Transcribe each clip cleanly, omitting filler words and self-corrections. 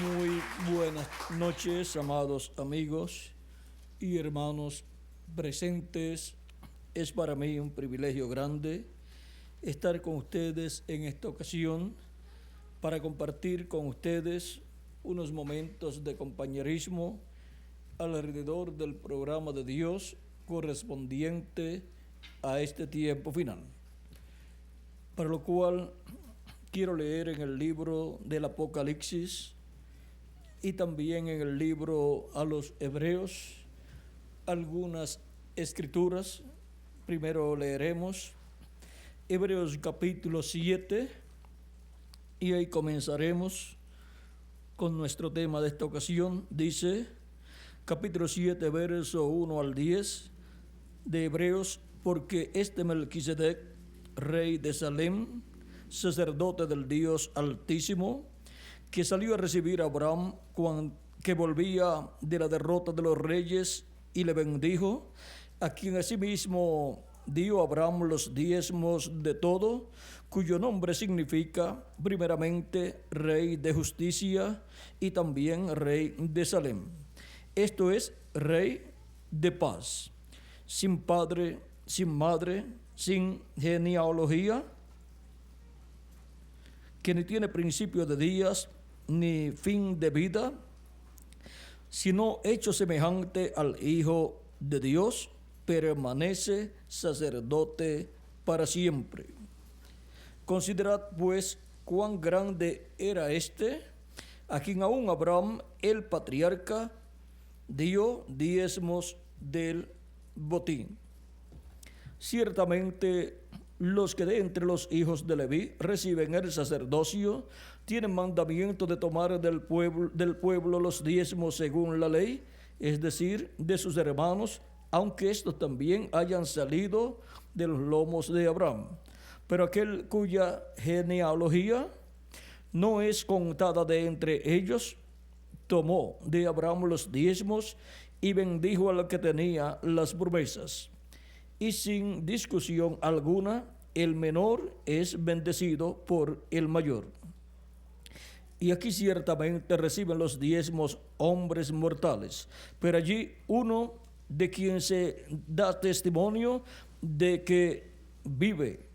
Muy buenas noches, amados amigos y hermanos presentes. Es para mí un privilegio grande estar con ustedes en esta ocasión para compartir con ustedes unos momentos de compañerismo alrededor del programa de Dios correspondiente a este tiempo final. Para lo cual quiero leer en el libro del Apocalipsis y también en el libro a los Hebreos algunas escrituras. Primero leeremos Hebreos capítulo 7 y ahí comenzaremos con nuestro tema de esta ocasión. Dice capítulo 7, verso 1 al 10 de Hebreos: porque este Melquisedec, rey de Salem, sacerdote del Dios Altísimo, que salió a recibir a Abraham que volvía de la derrota de los reyes y le bendijo, a quien asimismo dio a Abraham los diezmos de todo, cuyo nombre significa primeramente Rey de Justicia y también Rey de Salem. Esto es, Rey de paz, sin padre, sin madre, sin genealogía, que ni tiene principio de días ni fin de vida, sino hecho semejante al Hijo de Dios, permanece sacerdote para siempre. Considerad pues cuán grande era este, a quien aún Abraham el patriarca dio diezmos del botín. Ciertamente los que de entre los hijos de Leví reciben el sacerdocio tienen mandamiento de tomar del pueblo los diezmos según la ley, es decir, de sus hermanos, aunque estos también hayan salido de los lomos de Abraham. Pero aquel cuya genealogía no es contada de entre ellos, tomó de Abraham los diezmos y bendijo al que tenía las promesas. Y sin discusión alguna, el menor es bendecido por el mayor. Y aquí ciertamente reciben los diezmos hombres mortales, pero allí uno de quien se da testimonio de que vive.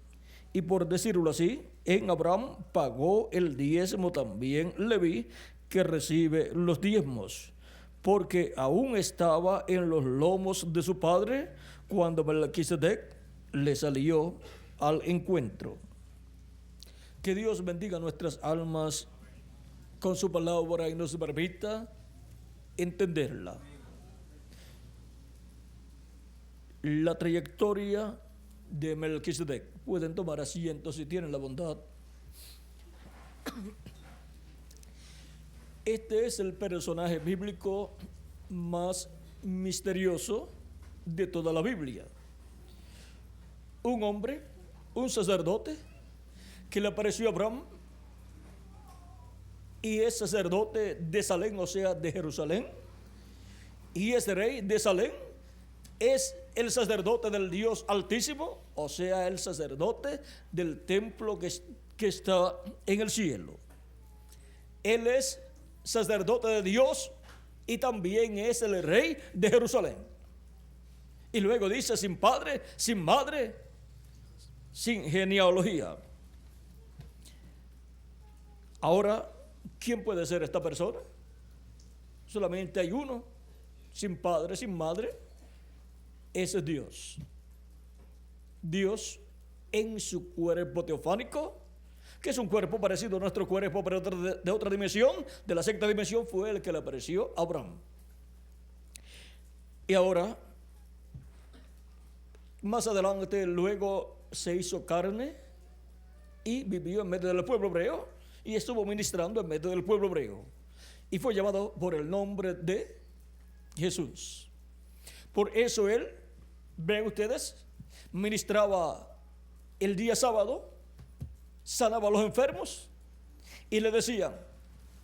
Y por decirlo así, en Abraham pagó el diezmo también Leví, que recibe los diezmos, porque aún estaba en los lomos de su padre cuando Melquisedec le salió al encuentro. Que Dios bendiga nuestras almas con su palabra y nos permita entenderla. La trayectoria de Melquisedec. Pueden tomar asiento si tienen la bondad. Este es el personaje bíblico más misterioso de toda la Biblia. Un hombre, un sacerdote, que le apareció a Abraham y es sacerdote de Salem, o sea, de Jerusalén, y es rey de Salem, es el sacerdote del Dios Altísimo, o sea, el sacerdote del templo que está en el cielo. Él es sacerdote de Dios y también es el rey de Jerusalén. Y luego dice, sin padre, sin madre, sin genealogía. Ahora, ¿quién puede ser esta persona? Solamente hay uno, sin padre, sin madre. Ese es Dios. Dios en su cuerpo teofánico, que es un cuerpo parecido a nuestro cuerpo, pero de otra dimensión, de la sexta dimensión, fue el que le apareció a Abraham. Y ahora, más adelante, luego se hizo carne y vivió en medio del pueblo hebreo y estuvo ministrando en medio del pueblo hebreo. Y fue llamado por el nombre de Jesús. Por eso él, ven ustedes, ministraba el día sábado, sanaba a los enfermos y le decían,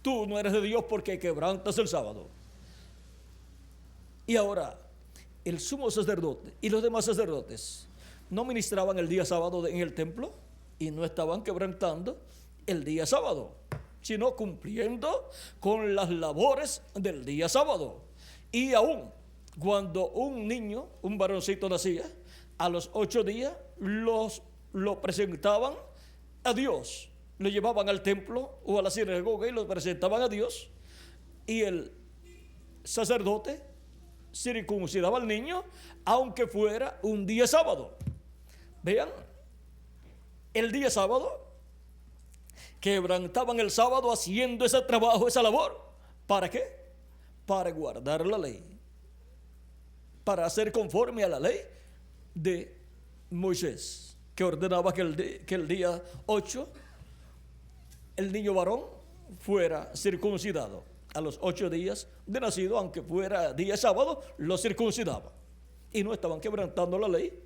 tú no eres de Dios porque quebrantas el sábado. Y ahora, el sumo sacerdote y los demás sacerdotes no ministraban el día sábado en el templo y no estaban quebrantando el día sábado. sino cumpliendo con las labores del día sábado. Y aún cuando un niño, un varoncito nacía, a los 8 días lo presentaban a Dios. Lo llevaban al templo o a la sinagoga y lo presentaban a Dios. Y el sacerdote circuncidaba al niño, aunque fuera un día sábado. Vean, el día sábado, quebrantaban el sábado haciendo ese trabajo, esa labor. ¿Para qué? Para guardar la ley, para hacer conforme a la ley de Moisés, que ordenaba que el día 8 el niño varón fuera circuncidado. A los 8 días de nacido, aunque fuera día sábado, lo circuncidaba. Y no estaban quebrantando la ley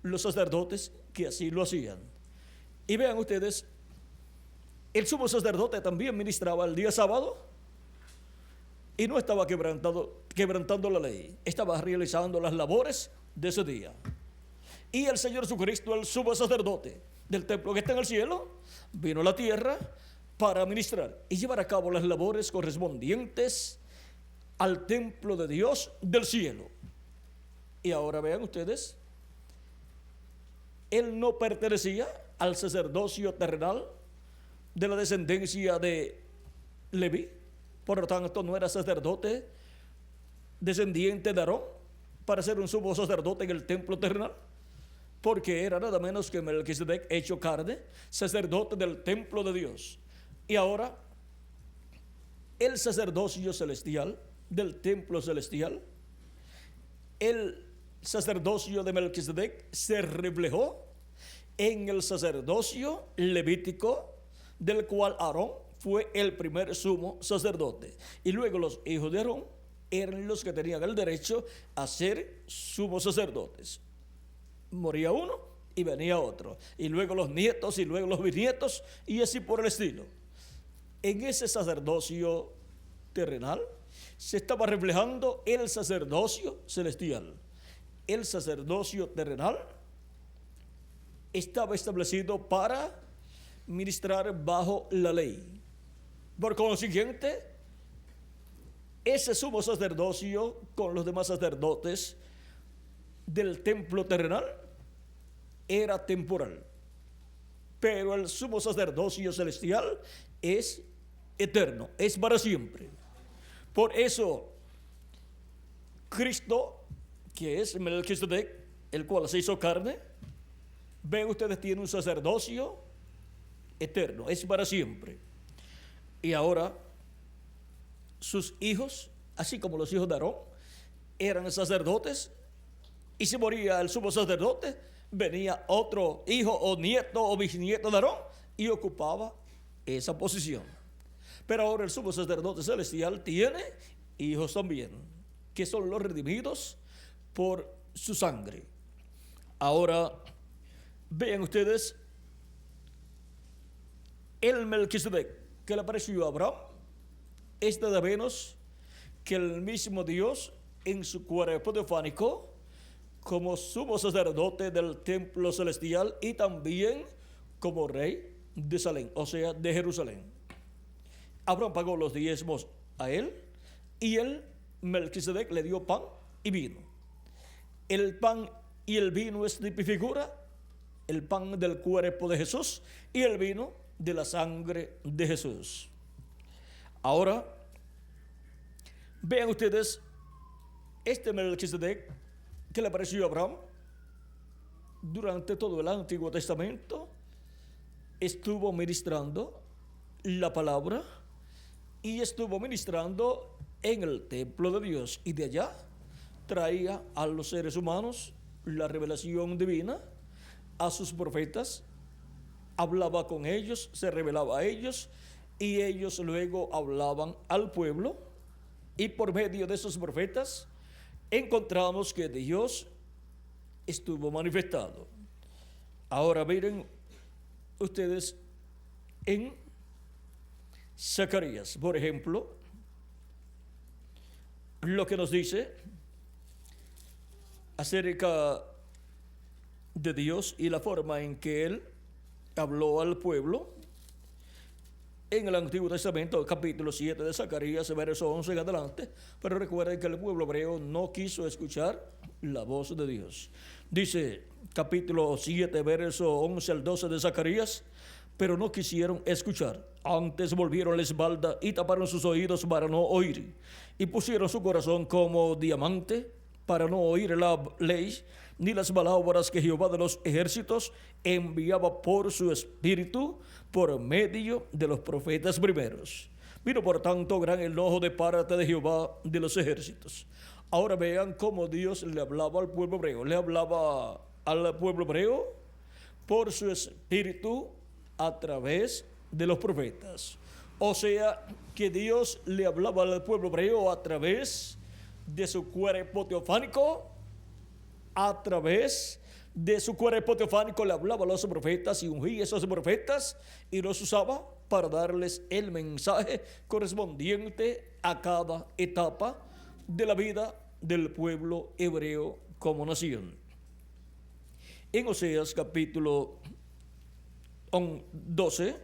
los sacerdotes que así lo hacían. Y vean ustedes, el sumo sacerdote también ministraba el día sábado y no estaba quebrantando la ley, estaba realizando las labores de ese día. Y el Señor Jesucristo, el sumo sacerdote del templo que está en el cielo, vino a la tierra para ministrar y llevar a cabo las labores correspondientes al templo de Dios del cielo. Y ahora vean ustedes, él no pertenecía al sacerdocio terrenal de la descendencia de Leví, por lo tanto no era sacerdote descendiente de Aarón para ser un sumo sacerdote en el templo terrenal, porque era nada menos que Melquisedec hecho carne, sacerdote del templo de Dios. Y ahora el sacerdocio celestial del templo celestial, el sacerdocio de Melquisedec se reflejó en el sacerdocio levítico, del cual Aarón fue el primer sumo sacerdote. Y luego los hijos de Aarón eran los que tenían el derecho a ser sumos sacerdotes. Moría uno y venía otro. Y luego los nietos y luego los bisnietos y así por el estilo. En ese sacerdocio terrenal se estaba reflejando el sacerdocio celestial. El sacerdocio terrenal estaba establecido para ministrar bajo la ley. Por consiguiente, ese sumo sacerdocio con los demás sacerdotes del templo terrenal era temporal, pero el sumo sacerdocio celestial es eterno, es para siempre. Por eso Cristo, que es Melquisedec, el cual se hizo carne, ven ustedes, tiene un sacerdocio eterno, es para siempre. Y ahora sus hijos, así como los hijos de Aarón, eran sacerdotes, y si moría el sumo sacerdote, venía otro hijo o nieto o bisnieto de Aarón y ocupaba esa posición. Pero ahora el sumo sacerdote celestial tiene hijos también, que son los redimidos por su sangre. Ahora vean ustedes, el Melquisedec que le apareció a Abraham es nada menos que el mismo Dios en su cuerpo teofánico, como sumo sacerdote del templo celestial y también como rey de Salem, o sea, de Jerusalén. Abraham pagó los diezmos a él y el Melquisedec le dio pan y vino. El pan y el vino es tipifigura, el pan del cuerpo de Jesús y el vino de la sangre de Jesús. Ahora, vean ustedes, este Melquisedec que le apareció a Abraham durante todo el Antiguo Testamento estuvo ministrando la palabra y estuvo ministrando en el templo de Dios, y de allá traía a los seres humanos la revelación divina, a sus profetas, hablaba con ellos, se revelaba a ellos y ellos luego hablaban al pueblo, y por medio de esos profetas encontramos que Dios estuvo manifestado. Ahora miren ustedes en Zacarías, por ejemplo, lo que nos dice acerca de Dios y la forma en que Él habló al pueblo. en el Antiguo Testamento, capítulo 7 de Zacarías, verso 11 en adelante, pero recuerden que el pueblo hebreo no quiso escuchar la voz de Dios. Dice capítulo 7, verso 11 al 12 de Zacarías, pero no quisieron escuchar, antes volvieron la espalda y taparon sus oídos para no oír, y pusieron su corazón como diamante para no oír la ley, ni las palabras que Jehová de los ejércitos enviaba por su espíritu, por medio de los profetas primeros. Vino por tanto gran enojo de parte de Jehová de los ejércitos. Ahora vean cómo Dios le hablaba al pueblo hebreo. Le hablaba al pueblo hebreo por su espíritu a través de los profetas. O sea, que Dios le hablaba al pueblo hebreo a través de su cuerpo teofánico. A través de su cuerpo teofánico le hablaba a los profetas y ungía a esos profetas y los usaba para darles el mensaje correspondiente a cada etapa de la vida del pueblo hebreo como nación. En Oseas capítulo 12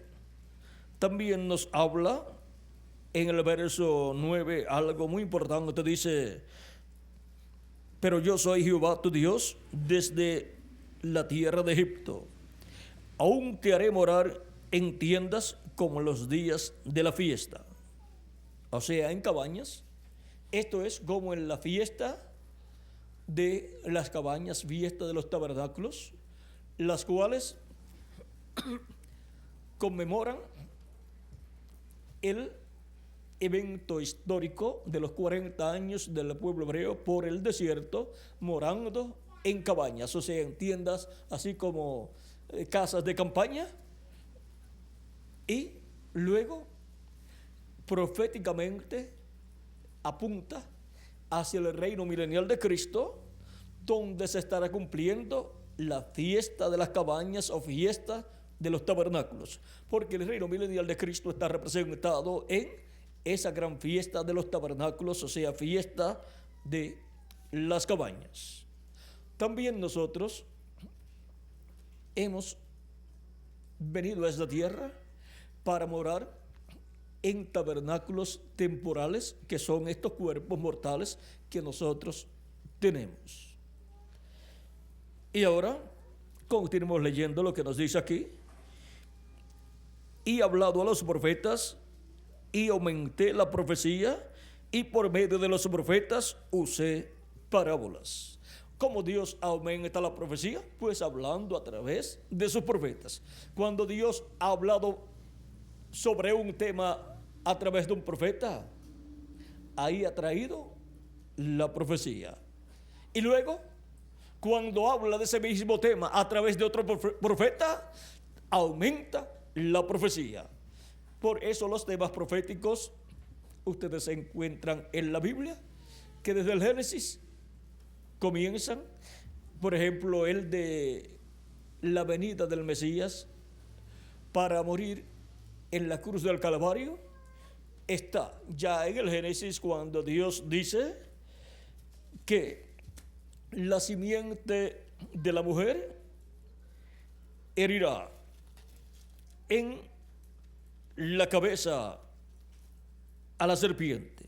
también nos habla en el verso 9 algo muy importante. Dice: pero yo soy Jehová tu Dios desde la tierra de Egipto. Aún te haré morar en tiendas como los días de la fiesta. O sea, en cabañas. Esto es como en la fiesta de las cabañas, fiesta de los tabernáculos, las cuales conmemoran el evento histórico de los 40 años del pueblo hebreo por el desierto, morando en cabañas, o sea, en tiendas, así como casas de campaña. Y luego, proféticamente, apunta hacia el reino milenial de Cristo, donde se estará cumpliendo la fiesta de las cabañas o fiesta de los tabernáculos, porque el reino milenial de Cristo está representado en esa gran fiesta de los tabernáculos, o sea, fiesta de las cabañas. También nosotros hemos venido a esta tierra para morar en tabernáculos temporales, que son estos cuerpos mortales que nosotros tenemos. Y ahora continuamos leyendo lo que nos dice aquí. Y hablado a los profetas, y aumenté la profecía, y por medio de los profetas usé parábolas. ¿Cómo Dios aumenta la profecía? Pues hablando a través de sus profetas. Cuando Dios ha hablado sobre un tema a través de un profeta, ahí ha traído la profecía. Y luego, cuando habla de ese mismo tema a través de otro profeta, aumenta la profecía. Por eso los temas proféticos ustedes se encuentran en la Biblia, que desde el Génesis comienzan. Por ejemplo, el de la venida del Mesías para morir en la cruz del Calvario está ya en el Génesis, cuando Dios dice que la simiente de la mujer herirá en la cabeza a la serpiente.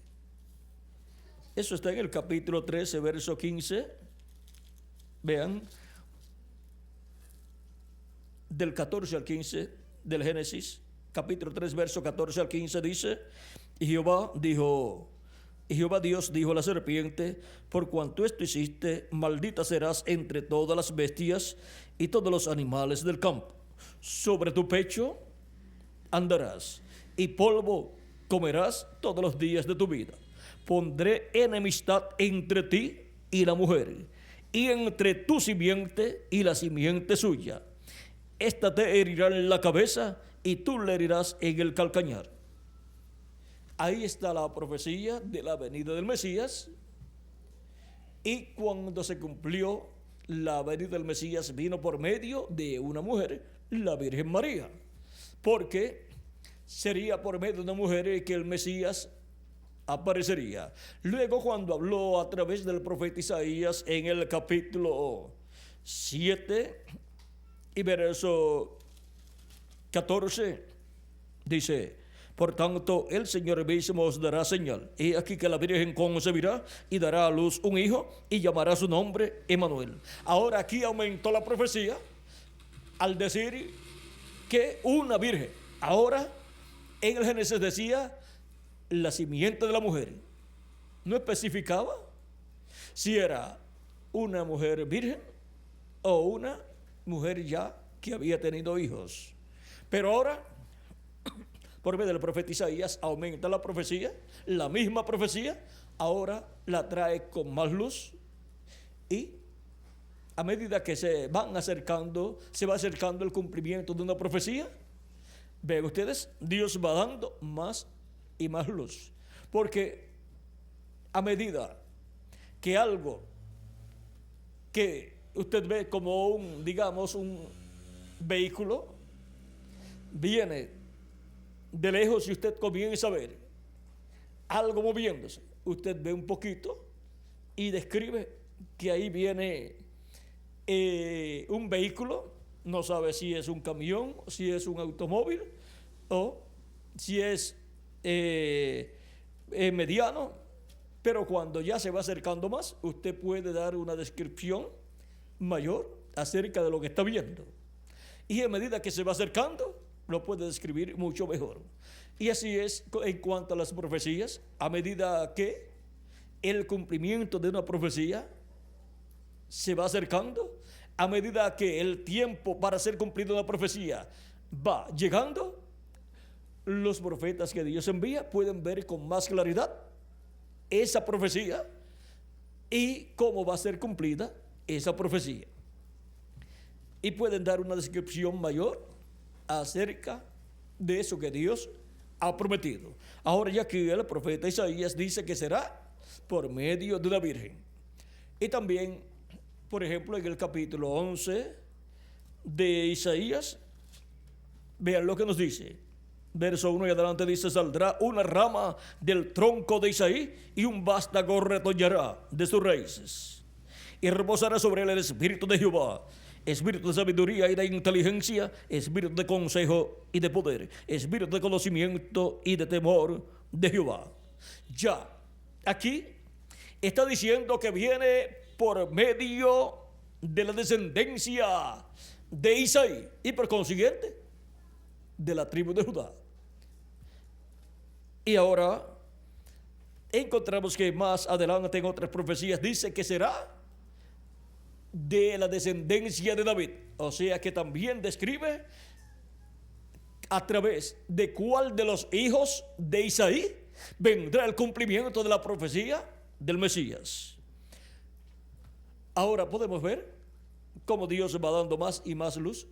Eso está en el capítulo 13, verso 15. Vean, del 14 al 15 del Génesis, capítulo 3, verso 14 al 15 dice: y Jehová Dios dijo a la serpiente: por cuanto esto hiciste, maldita serás entre todas las bestias y todos los animales del campo. Sobre tu pecho andarás, y polvo comerás todos los días de tu vida. Pondré enemistad entre ti y la mujer, y entre tu simiente y la simiente suya. Esta te herirá en la cabeza, y tú le herirás en el calcañar. Ahí está la profecía de la venida del Mesías. Y cuando se cumplió la venida del Mesías, vino por medio de una mujer, la Virgen María, porque sería por medio de una mujer que el Mesías aparecería. Luego, cuando habló a través del profeta Isaías en el capítulo 7 y verso 14, dice: Por tanto, el Señor mismo os dará señal. He aquí que la Virgen concebirá y dará a luz un hijo y llamará su nombre Emmanuel. Ahora aquí aumentó la profecía al decir que una virgen. Ahora en el Génesis decía la simiente de la mujer. No especificaba si era una mujer virgen o una mujer ya que había tenido hijos. Pero ahora, por medio del profeta Isaías, aumenta la profecía, la misma profecía, ahora la trae con más luz y a medida que se va acercando el cumplimiento de una profecía, ven ustedes, Dios va dando más y más luz. Porque a medida que algo que usted ve como un vehículo, viene de lejos y usted comienza a ver algo moviéndose, usted ve un poquito y describe que ahí viene un vehículo, no sabe si es un camión, si es un automóvil o si es mediano, pero cuando ya se va acercando más, usted puede dar una descripción mayor acerca de lo que está viendo. Y a medida que se va acercando, lo puede describir mucho mejor. Y así es en cuanto a las profecías, a medida que el cumplimiento de una profecía se va acercando, a medida que el tiempo para ser cumplido una profecía va llegando, los profetas que Dios envía pueden ver con más claridad esa profecía y cómo va a ser cumplida esa profecía. Y pueden dar una descripción mayor acerca de eso que Dios ha prometido. Ahora ya que el profeta Isaías dice que será por medio de una virgen. Y también, por ejemplo, en el capítulo 11 de Isaías, vean lo que nos dice. Verso 1 y adelante dice: saldrá una rama del tronco de Isaí y un vástago retoñará de sus raíces. Y reposará sobre él el espíritu de Jehová, espíritu de sabiduría y de inteligencia, espíritu de consejo y de poder, espíritu de conocimiento y de temor de Jehová. Ya, aquí está diciendo que viene por medio de la descendencia de Isaí y por consiguiente de la tribu de Judá. Y ahora encontramos que más adelante en otras profecías dice que será de la descendencia de David. O sea que también describe a través de cuál de los hijos de Isaí vendrá el cumplimiento de la profecía del Mesías. Ahora podemos ver cómo Dios va dando más y más luz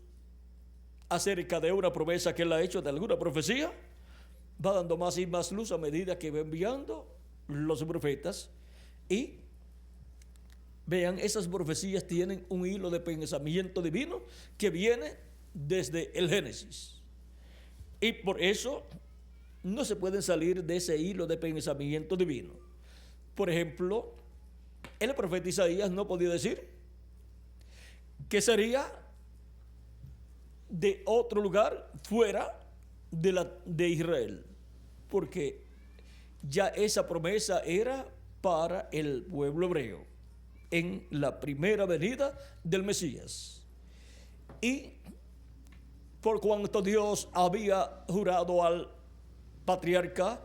acerca de una promesa que Él ha hecho, de alguna profecía. Va dando más y más luz a medida que va enviando los profetas. Y vean, esas profecías tienen un hilo de pensamiento divino que viene desde el Génesis. Y por eso no se pueden salir de ese hilo de pensamiento divino. Por ejemplo, el profeta Isaías no podía decir que sería de otro lugar fuera de Israel, porque ya esa promesa era para el pueblo hebreo en la primera venida del Mesías. Y por cuanto Dios había jurado al patriarca,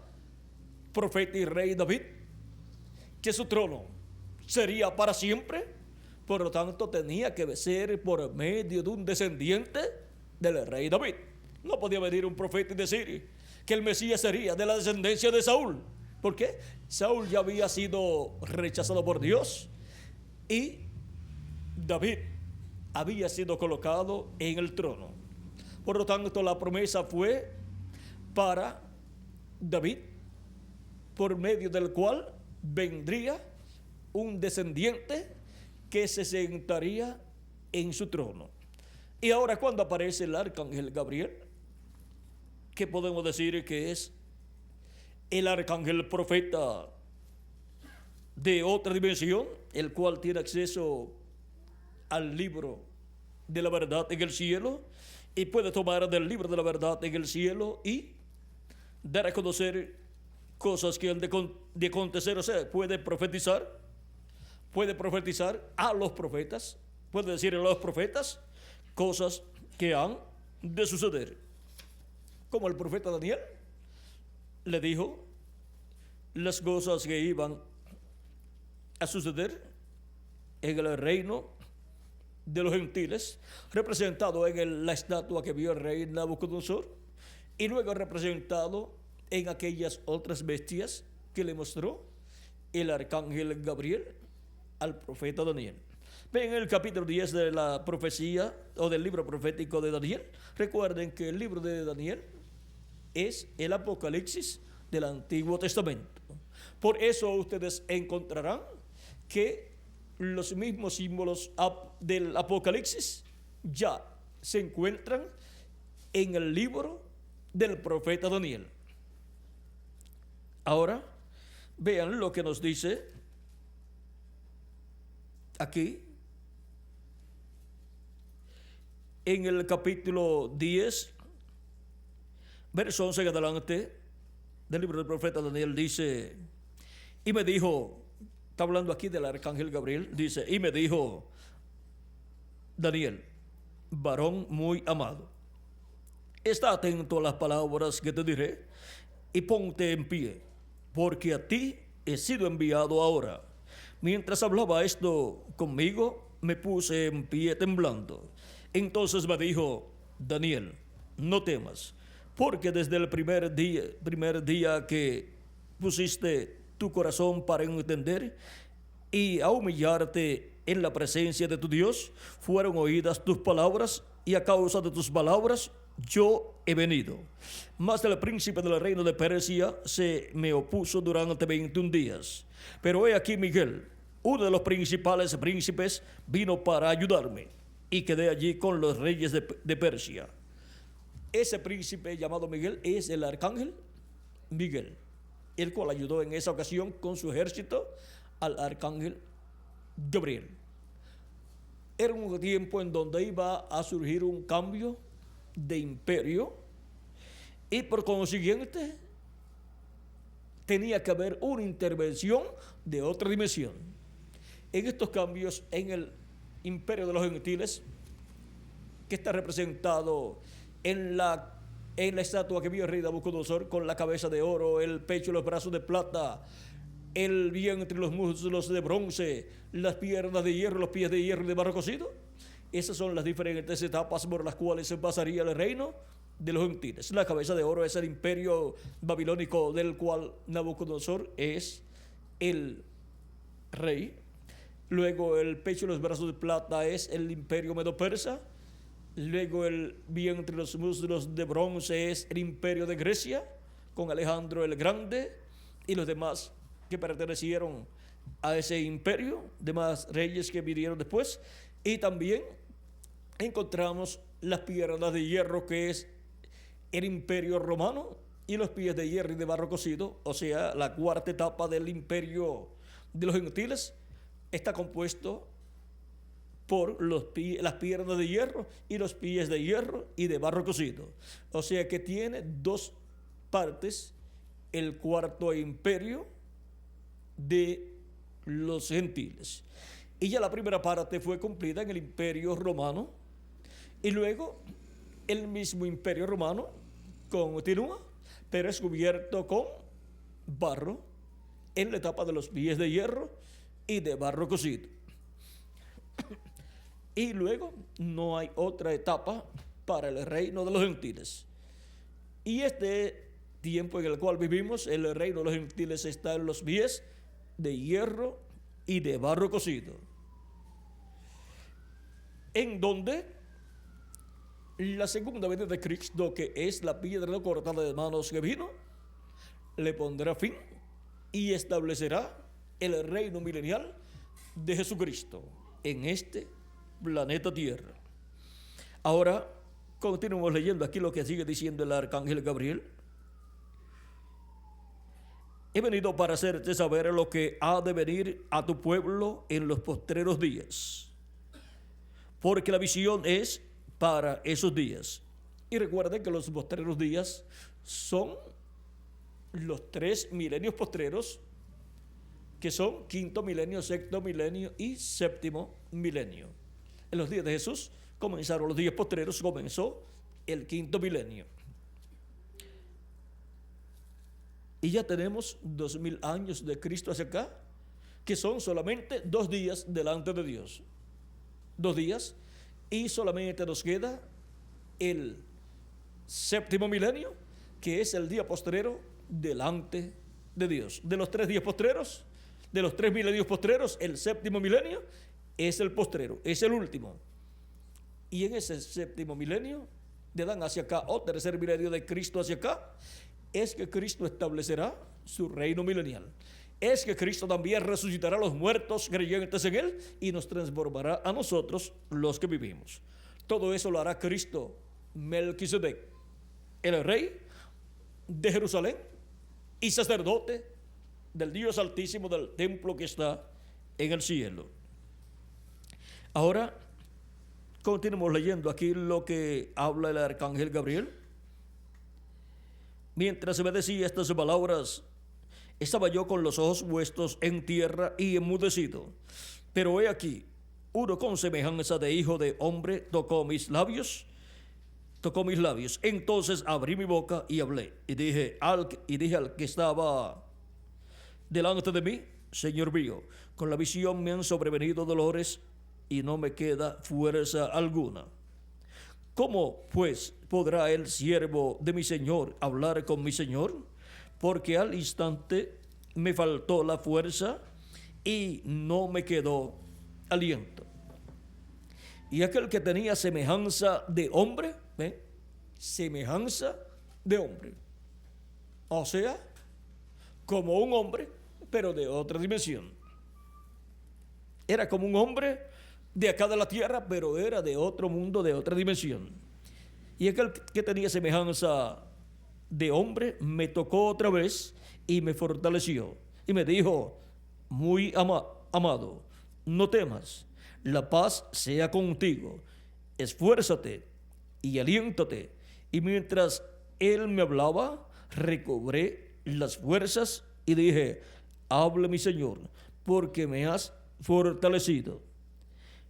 profeta y rey David que su trono sería para siempre, por lo tanto tenía que ser por medio de un descendiente del rey David. No podía venir un profeta y decir que el Mesías sería de la descendencia de Saúl. ¿Por qué? Saúl ya había sido rechazado por Dios y David había sido colocado en el trono. Por lo tanto, la promesa fue para David, por medio del cual vendría un descendiente que se sentaría en su trono. Y ahora, cuando aparece el arcángel Gabriel, ¿qué podemos decir que es el arcángel profeta de otra dimensión, el cual tiene acceso al libro de la verdad en el cielo y puede tomar del libro de la verdad en el cielo y dar a conocer cosas que han de acontecer, o sea, puede profetizar a los profetas, puede decir a los profetas cosas que han de suceder. Como el profeta Daniel le dijo las cosas que iban a suceder en el reino de los gentiles, representado en la estatua que vio el rey Nabucodonosor, y luego representado en aquellas otras bestias que le mostró el arcángel Gabriel al profeta Daniel. Ven, en el capítulo 10 de la profecía o del libro profético de Daniel, recuerden que el libro de Daniel es el Apocalipsis del Antiguo Testamento. Por eso ustedes encontrarán que los mismos símbolos del Apocalipsis ya se encuentran en el libro del profeta Daniel. Ahora, vean lo que nos dice aquí en el capítulo 10, verso 11 en adelante del libro del profeta Daniel. Dice, y me dijo, está hablando aquí del arcángel Gabriel, dice, y me dijo Daniel, varón muy amado, está atento a las palabras que te diré y ponte en pie, porque a ti he sido enviado ahora. Mientras hablaba esto conmigo, me puse en pie temblando. Entonces me dijo, Daniel, no temas, porque desde el primer día que pusiste tu corazón para entender y a humillarte en la presencia de tu Dios, fueron oídas tus palabras, y a causa de tus palabras yo he venido. Mas el príncipe del reino de Persia se me opuso durante 21 días. Pero he aquí Miguel, uno de los principales príncipes, vino para ayudarme, y quedé allí con los reyes de Persia. Ese príncipe llamado Miguel es el arcángel Miguel, el cual ayudó en esa ocasión con su ejército al arcángel Gabriel. Era un tiempo en donde iba a surgir un cambio de imperio, y por consiguiente tenía que haber una intervención de otra dimensión. En estos cambios en el imperio de los gentiles, que está representado en la estatua que vio el rey Nabucodonosor, con la cabeza de oro, el pecho y los brazos de plata, el vientre y los muslos de bronce, las piernas de hierro, los pies de hierro y de barro cocido. Esas son las diferentes etapas por las cuales se pasaría el reino de los gentiles. La cabeza de oro es el imperio babilónico, del cual Nabucodonosor es el rey. Luego el pecho y los brazos de plata es el imperio medo-persa. Luego el vientre y los muslos de bronce es el imperio de Grecia, con Alejandro el Grande y los demás que pertenecieron a ese imperio, demás reyes que vinieron después. Y también encontramos las piernas de hierro, que es el imperio romano, y los pies de hierro y de barro cocido, o sea, la cuarta etapa del imperio de los gentiles, está compuesto por las piernas de hierro y los pies de hierro y de barro cocido. O sea que tiene dos partes, el cuarto imperio de los gentiles. Y ya la primera parte fue cumplida en el imperio romano, y luego el mismo imperio romano continúa, pero es cubierto con barro en la etapa de los pies de hierro y de barro cocido. Y luego no hay otra etapa para el reino de los gentiles. Y este tiempo en el cual vivimos, el reino de los gentiles está en los pies de hierro y de barro cocido, en donde la segunda venida de Cristo, que es la piedra no cortada de manos que vino, le pondrá fin y establecerá el reino milenial de Jesucristo en este planeta Tierra. Ahora continuamos leyendo aquí lo que sigue diciendo el arcángel Gabriel. He venido para hacerte saber lo que ha de venir a tu pueblo en los postreros días, porque la visión es para esos días. Y recuerden que los postreros días son los 3 milenios postreros, que son quinto milenio, sexto milenio y séptimo milenio. En los días de Jesús comenzaron los días postreros, comenzó el quinto milenio. Y ya tenemos 2000 años de Cristo hacia acá, que son solamente 2 días delante de Dios. 2 días, y solamente nos queda el séptimo milenio, que es el día postrero delante de Dios. De los 3 días postreros, de los 3 milenios postreros, el séptimo milenio es el postrero, es el último. Y en ese séptimo milenio, de Adán hacia acá, o tercer milenio de Cristo hacia acá, es que Cristo establecerá su reino milenial. Es que Cristo también resucitará a los muertos creyentes en Él y nos transformará a nosotros los que vivimos. Todo eso lo hará Cristo Melquisedec, el rey de Jerusalén y sacerdote del Dios Altísimo del templo que está en el cielo. Ahora continuamos leyendo aquí lo que habla el arcángel Gabriel. Mientras se me decía estas palabras, estaba yo con los ojos puestos en tierra y enmudecido. Pero he aquí, uno con semejanza de hijo de hombre tocó mis labios. Entonces abrí mi boca y hablé. Y dije al que estaba delante de mí: Señor mío, con la visión me han sobrevenido dolores y no me queda fuerza alguna. ¿Cómo, pues, podrá el siervo de mi Señor hablar con mi Señor? Porque al instante me faltó la fuerza y no me quedó aliento. Y aquel que tenía semejanza de hombre, semejanza de hombre, o sea, como un hombre, pero de otra dimensión. Era como un hombre de acá de la tierra, pero era de otro mundo, de otra dimensión. Y aquel que tenía semejanza de hombre me tocó otra vez y me fortaleció. Y me dijo: muy amado, no temas, la paz sea contigo, esfuérzate y aliéntate. Y mientras él me hablaba, recobré las fuerzas y dije: hable mi Señor, porque me has fortalecido.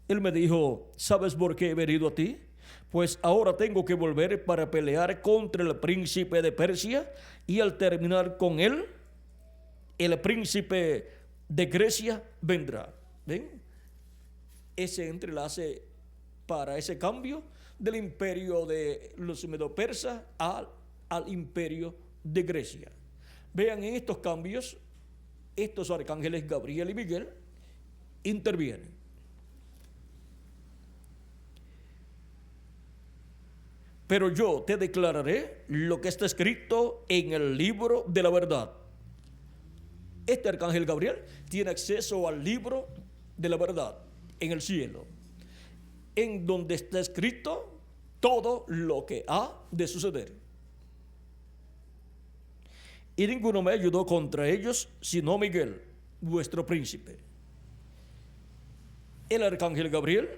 Él me dijo: ¿sabes por qué he venido a ti? Pues ahora tengo que volver para pelear contra el príncipe de Persia, y al terminar con él, el príncipe de Grecia vendrá. ¿Ven? Ese entrelace para ese cambio del imperio de los medo-persas al imperio de Grecia. Vean, en estos cambios, estos arcángeles Gabriel y Miguel intervienen. Pero yo te declararé lo que está escrito en el libro de la verdad. Este arcángel Gabriel tiene acceso al libro de la verdad en el cielo, en donde está escrito todo lo que ha de suceder. Y ninguno me ayudó contra ellos, sino Miguel, vuestro príncipe. El arcángel Gabriel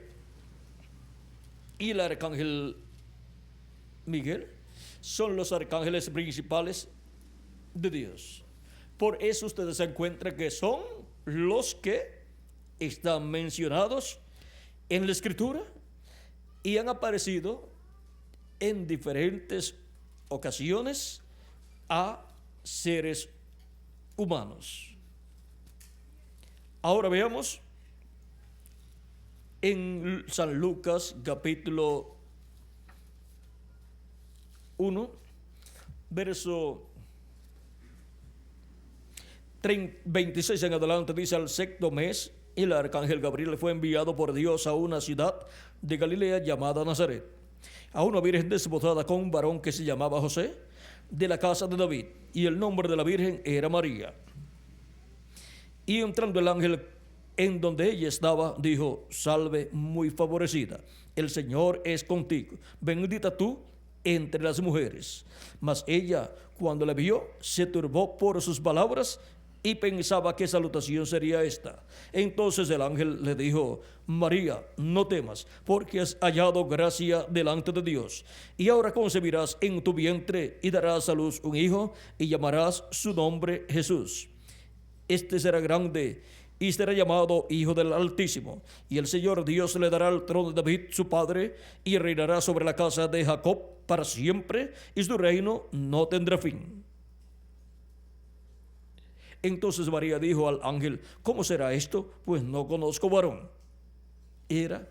y el arcángel Miguel son los arcángeles principales de Dios. Por eso ustedes se encuentran que son los que están mencionados en la Escritura y han aparecido en diferentes ocasiones a seres humanos. Ahora veamos en San Lucas capítulo 1, verso 26 en adelante, dice: al sexto mes, el arcángel Gabriel fue enviado por Dios a una ciudad de Galilea llamada Nazaret, a una virgen desposada con un varón que se llamaba José, de la casa de David, y el nombre de la virgen era María. Y entrando el ángel en donde ella estaba, dijo: salve, muy favorecida, el Señor es contigo, bendita tú entre las mujeres. Mas ella, cuando le vio, se turbó por sus palabras y pensaba qué salutación sería esta. Entonces el ángel le dijo: María, no temas, porque has hallado gracia delante de Dios. Y ahora concebirás en tu vientre y darás a luz un hijo y llamarás su nombre Jesús. Este será grande y será llamado Hijo del Altísimo. Y el Señor Dios le dará el trono de David, su padre, y reinará sobre la casa de Jacob para siempre, y su reino no tendrá fin. Entonces María dijo al ángel: ¿cómo será esto? Pues no conozco varón. Era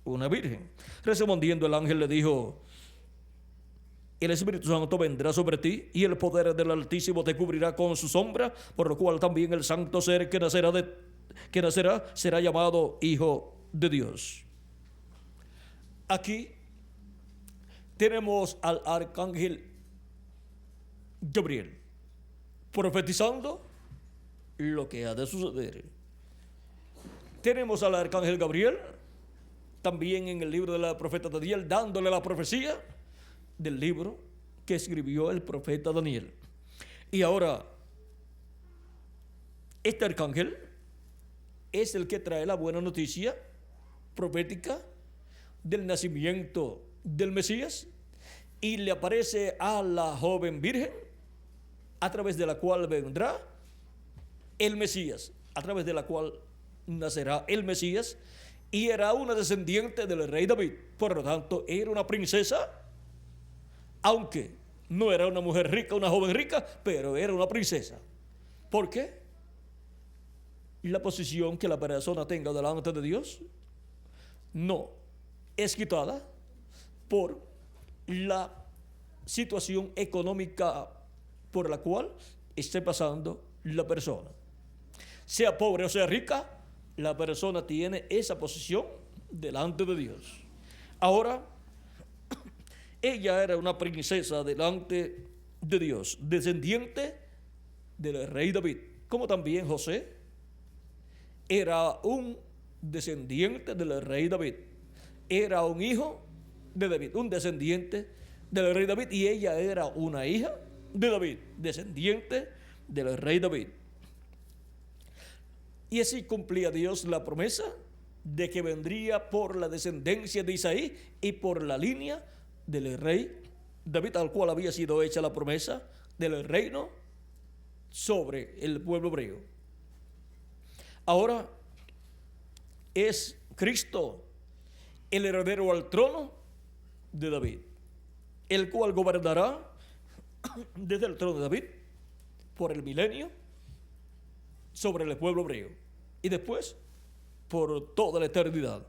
una virgen. Respondiendo el ángel le dijo: el Espíritu Santo vendrá sobre ti y el poder del Altísimo te cubrirá con su sombra, por lo cual también el santo ser que nacerá será llamado Hijo de Dios. Aquí tenemos al arcángel Gabriel profetizando lo que ha de suceder. Tenemos al arcángel Gabriel también en el libro de la profeta Daniel dándole la profecía del libro que escribió el profeta Daniel. Y ahora, este arcángel es el que trae la buena noticia profética del nacimiento del Mesías, y le aparece a la joven virgen a través de la cual vendrá el Mesías, a través de la cual nacerá el Mesías, y era una descendiente del rey David. Por lo tanto, era una princesa, aunque no era una mujer rica, una joven rica, pero era una princesa. ¿Por qué? La posición que la persona tenga delante de Dios no es quitada por la situación económica por la cual esté pasando la persona. Sea pobre o sea rica, la persona tiene esa posición delante de Dios. Ahora, ella era una princesa delante de Dios, descendiente del rey David, como también José era un descendiente del rey David, era un hijo de David, un descendiente del rey David, y ella era una hija de David, descendiente del rey David. Y así cumplía Dios la promesa de que vendría por la descendencia de Isaí y por la línea del rey David, al cual había sido hecha la promesa del reino sobre el pueblo hebreo. Ahora es Cristo el heredero al trono de David, el cual gobernará desde el trono de David por el milenio sobre el pueblo hebreo y después por toda la eternidad.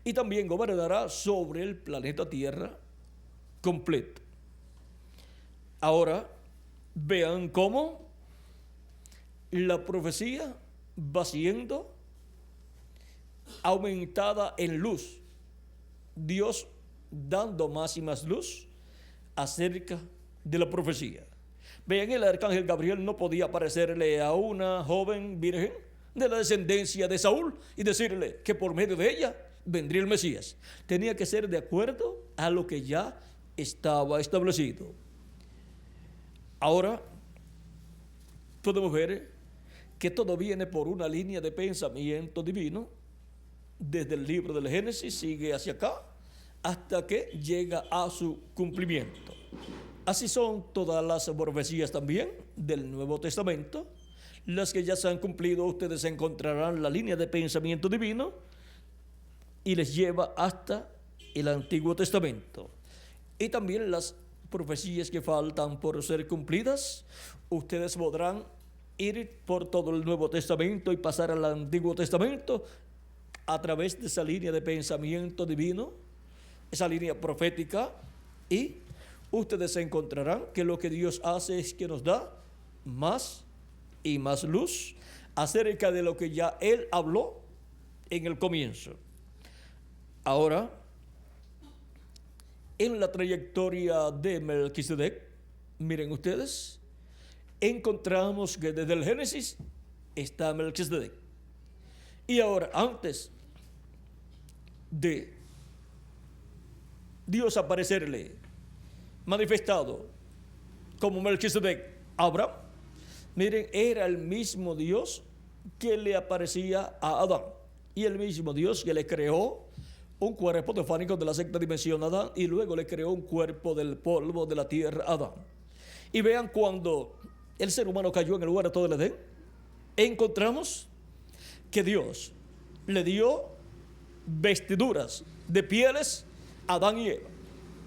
Y también gobernará sobre el planeta Tierra completo. Ahora vean cómo la profecía va siendo aumentada en luz, Dios dando más y más luz acerca de la profecía. Vean, el arcángel Gabriel no podía aparecerle a una joven virgen de la descendencia de Saúl y decirle que por medio de ella vendría el Mesías. Tenía que ser de acuerdo a lo que ya estaba establecido. Ahora podemos ver que todo viene por una línea de pensamiento divino. Desde el libro del Génesis sigue hacia acá hasta que llega a su cumplimiento. Así son todas las profecías también del Nuevo Testamento. Las que ya se han cumplido, ustedes encontrarán la línea de pensamiento divino y les lleva hasta el Antiguo Testamento. Y también las profecías que faltan por ser cumplidas, ustedes podrán ir por todo el Nuevo Testamento y pasar al Antiguo Testamento a través de esa línea de pensamiento divino, esa línea profética, y ustedes encontrarán que lo que Dios hace es que nos da más y más luz acerca de lo que ya Él habló en el comienzo. Ahora, en la trayectoria de Melquisedec, miren ustedes, encontramos que desde el Génesis está Melquisedec. Y ahora, antes de Dios aparecerle manifestado como Melquisedec a Abraham, Miren, era el mismo Dios que le aparecía a Adán. Y el mismo Dios que le creó un cuerpo teofánico de la sexta dimensión a Adán, y luego le creó un cuerpo del polvo de la tierra a Adán. Y vean, cuando el ser humano cayó en el huerto del Edén, encontramos que Dios le dio vestiduras de pieles a Adán y Eva.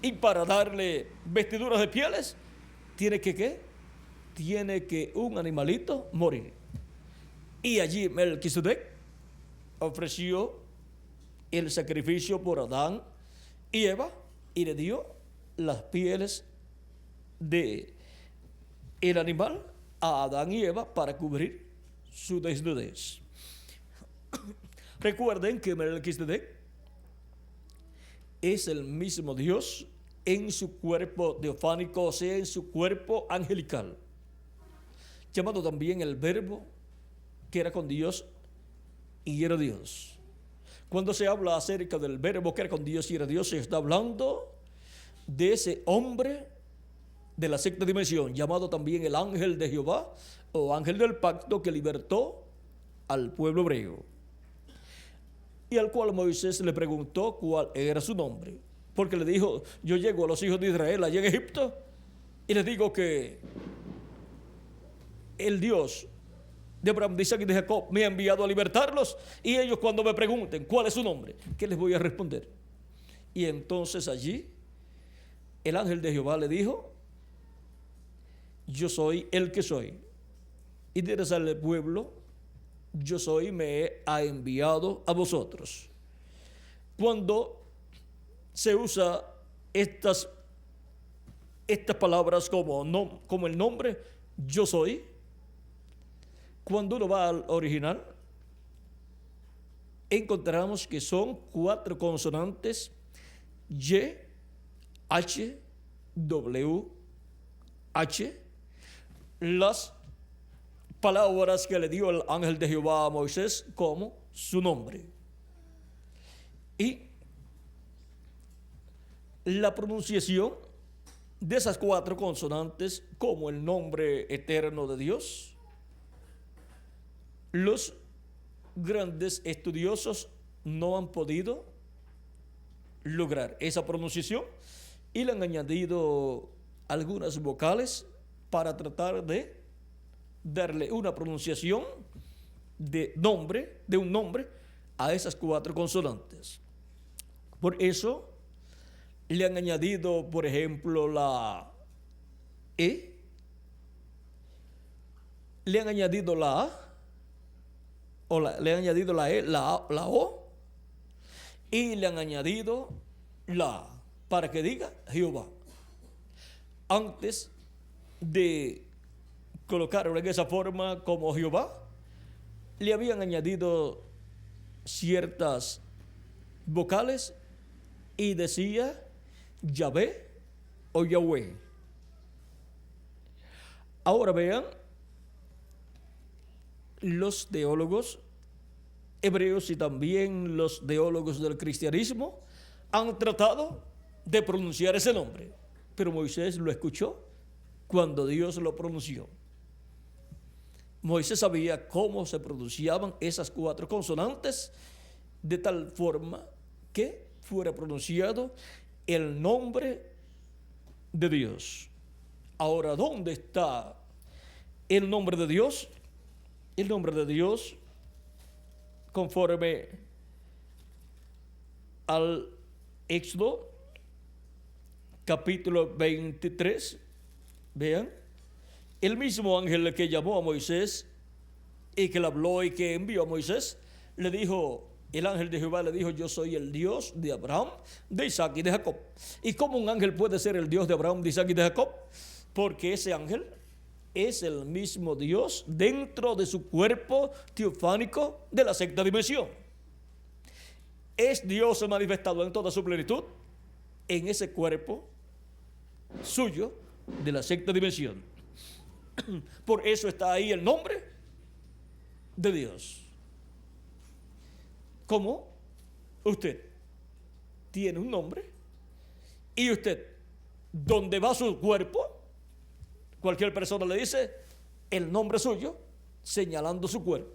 Y para darle vestiduras de pieles, tiene que ¿qué? Tiene que un animalito morir. Y allí Melquisedec ofreció el sacrificio por Adán y Eva y le dio las pieles de el animal a Adán y Eva para cubrir su desnudez. Recuerden que Melquisedec es el mismo Dios en su cuerpo teofánico, o sea, en su cuerpo angelical, llamado también el Verbo, que era con Dios y era Dios. Cuando se habla acerca del Verbo que era con Dios y era Dios, se está hablando de ese hombre de la sexta dimensión, llamado también el ángel de Jehová o ángel del pacto, que libertó al pueblo hebreo, y al cual Moisés le preguntó cuál era su nombre, porque le dijo: yo llego a los hijos de Israel allá en Egipto y les digo que el Dios de Abraham, de Isaac y de Jacob me ha enviado a libertarlos, y ellos cuando me pregunten cuál es su nombre, ¿qué les voy a responder? Y entonces allí el ángel de Jehová le dijo: yo soy el que soy, y dirás al pueblo: yo soy, me ha enviado a vosotros. Cuando se usa estas palabras como el nombre yo soy, cuando uno va al original, encontramos que son 4 consonantes: Y, H, W, H, las palabras que le dio el ángel de Jehová a Moisés como su nombre. Y la pronunciación de esas 4 consonantes como el nombre eterno de Dios, los grandes estudiosos no han podido lograr esa pronunciación y le han añadido algunas vocales para tratar de darle una pronunciación de un nombre a esas 4 consonantes. Por eso le han añadido, por ejemplo, la E, le han añadido la A, le han añadido la E, la O, y le han añadido la A, para que diga Jehová. Antes de colocarlo en esa forma como Jehová, le habían añadido ciertas vocales y decía Yahvé o Yahweh. Ahora vean, los teólogos hebreos y también los teólogos del cristianismo han tratado de pronunciar ese nombre, pero Moisés lo escuchó cuando Dios lo pronunció. Moisés sabía cómo se pronunciaban esas 4 consonantes de tal forma que fuera pronunciado el nombre de Dios. Ahora, ¿dónde está el nombre de Dios? El nombre de Dios, conforme al Éxodo capítulo 23, vean, el mismo ángel que llamó a Moisés y que le habló y que envió a Moisés, le dijo, el ángel de Jehová le dijo: yo soy el Dios de Abraham, de Isaac y de Jacob. ¿Y cómo un ángel puede ser el Dios de Abraham, de Isaac y de Jacob? Porque ese ángel es el mismo Dios dentro de su cuerpo teofánico de la sexta dimensión. Es Dios manifestado en toda su plenitud en ese cuerpo suyo de la sexta dimensión. Por eso está ahí el nombre de Dios. ¿Cómo? Usted tiene un nombre y usted, donde va su cuerpo, cualquier persona le dice: el nombre suyo, señalando su cuerpo.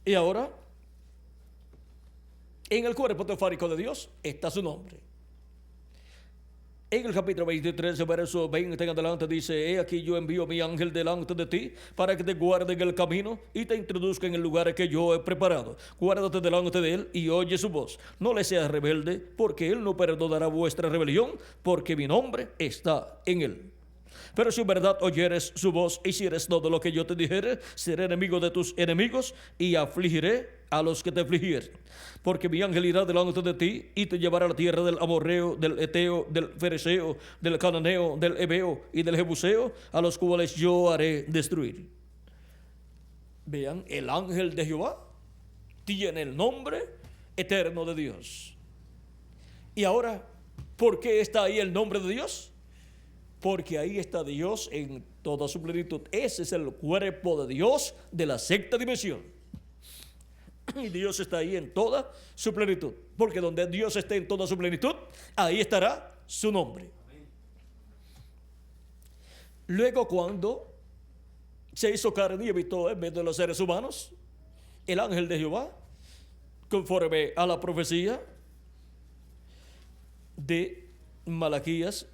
Y ahora, en el cuerpo teofánico de Dios está su nombre. En el capítulo 23, verso 20 en adelante dice: he aquí yo envío mi ángel delante de ti para que te guarde en el camino y te introduzca en el lugar que yo he preparado. Guárdate delante de él y oye su voz. No le seas rebelde, porque él no perdonará vuestra rebelión, porque mi nombre está en él. Pero si en verdad oyeres su voz y hicieres todo lo que yo te dijere, seré enemigo de tus enemigos y afligiré a los que te afligieren. Porque mi ángel irá delante de ti y te llevará a la tierra del amorreo, del eteo, del fereceo, del cananeo, del heveo y del jebuseo, a los cuales yo haré destruir. Vean, el ángel de Jehová tiene el nombre eterno de Dios. Y ahora, ¿por qué está ahí el nombre de Dios? Porque ahí está Dios en toda su plenitud. Ese es el cuerpo de Dios de la sexta dimensión. Y Dios está ahí en toda su plenitud. Porque donde Dios esté en toda su plenitud, ahí estará su nombre. Luego, cuando se hizo carne y habitó en medio de los seres humanos, el ángel de Jehová, conforme a la profecía de Malaquías,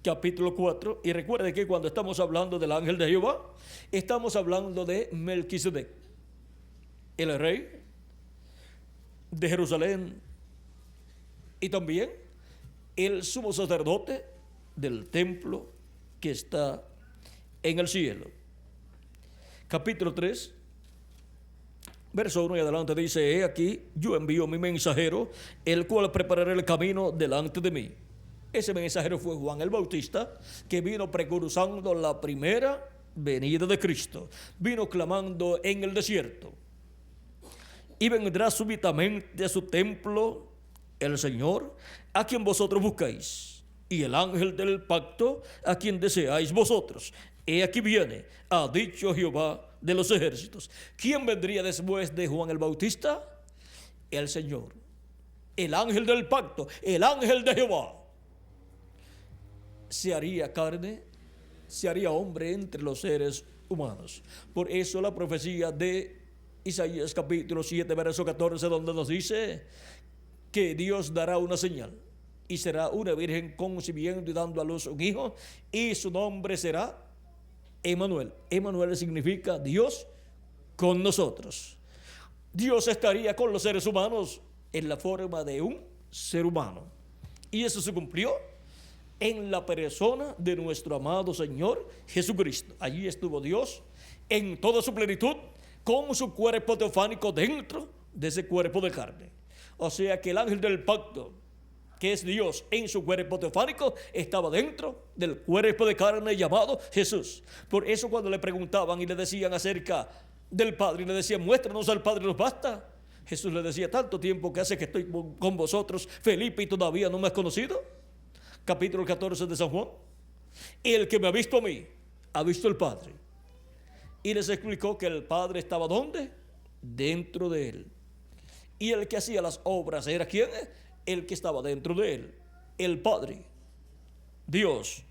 capítulo 4, y recuerde que cuando estamos hablando del ángel de Jehová, estamos hablando de Melquisedec, el rey de Jerusalén, y también el sumo sacerdote del templo que está en el cielo. Capítulo 3, verso 1 y adelante dice: he aquí, yo envío mi mensajero, el cual preparará el camino delante de mí. Ese mensajero fue Juan el Bautista, que vino precursando la primera venida de Cristo. Vino clamando en el desierto: y vendrá súbitamente a su templo el Señor, a quien vosotros buscáis, y el ángel del pacto, a quien deseáis vosotros. He aquí viene, ha dicho Jehová de los ejércitos. ¿Quién vendría después de Juan el Bautista? El Señor, el ángel del pacto, el ángel de Jehová. Se haría carne, se haría hombre entre los seres humanos. Por eso la profecía de Isaías capítulo 7, verso 14, donde nos dice que Dios dará una señal, y será una virgen concibiendo y dando a luz un hijo, y su nombre será Emmanuel. Emmanuel significa Dios con nosotros. Dios estaría con los seres humanos en la forma de un ser humano. Y eso se cumplió en la persona de nuestro amado Señor Jesucristo. Allí estuvo Dios en toda su plenitud, con su cuerpo teofánico dentro de ese cuerpo de carne. O sea que el ángel del pacto, que es Dios en su cuerpo teofánico, estaba dentro del cuerpo de carne llamado Jesús. Por eso cuando le preguntaban y le decían acerca del Padre, y le decían: muéstranos al Padre, nos basta. Jesús le decía: tanto tiempo que hace que estoy con vosotros, Felipe, y todavía no me has conocido. Capítulo 14 de San Juan: el que me ha visto a mí, ha visto al Padre. Y les explicó que el Padre estaba ¿dónde? Dentro de él. Y el que hacía las obras era ¿quién? El que estaba dentro de él, el Padre, Dios,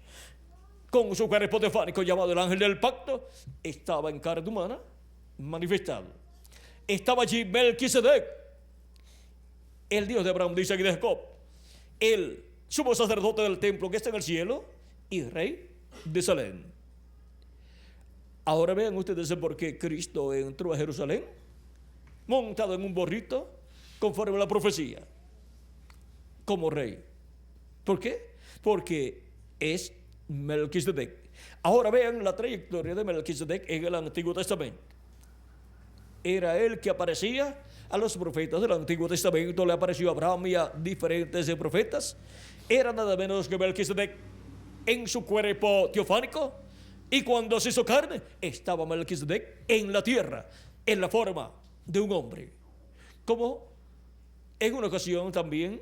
con su cuerpo teofánico llamado el ángel del pacto, estaba en carne humana manifestado. Estaba allí Melquisedec, el Dios de Abraham, de Isaac y de Jacob, el sumo sacerdote del templo que está en el cielo y rey de Salem. Ahora vean ustedes por qué Cristo entró a Jerusalén montado en un burrito, conforme a la profecía, como rey. ¿Por qué? Porque es Melquisedec. Ahora vean la trayectoria de Melquisedec en el Antiguo Testamento. Era él que aparecía a los profetas del Antiguo Testamento, le apareció a Abraham y a diferentes profetas. Era nada menos que Melquisedec en su cuerpo teofánico, y cuando se hizo carne, estaba Melquisedec en la tierra, en la forma de un hombre. Como en una ocasión también,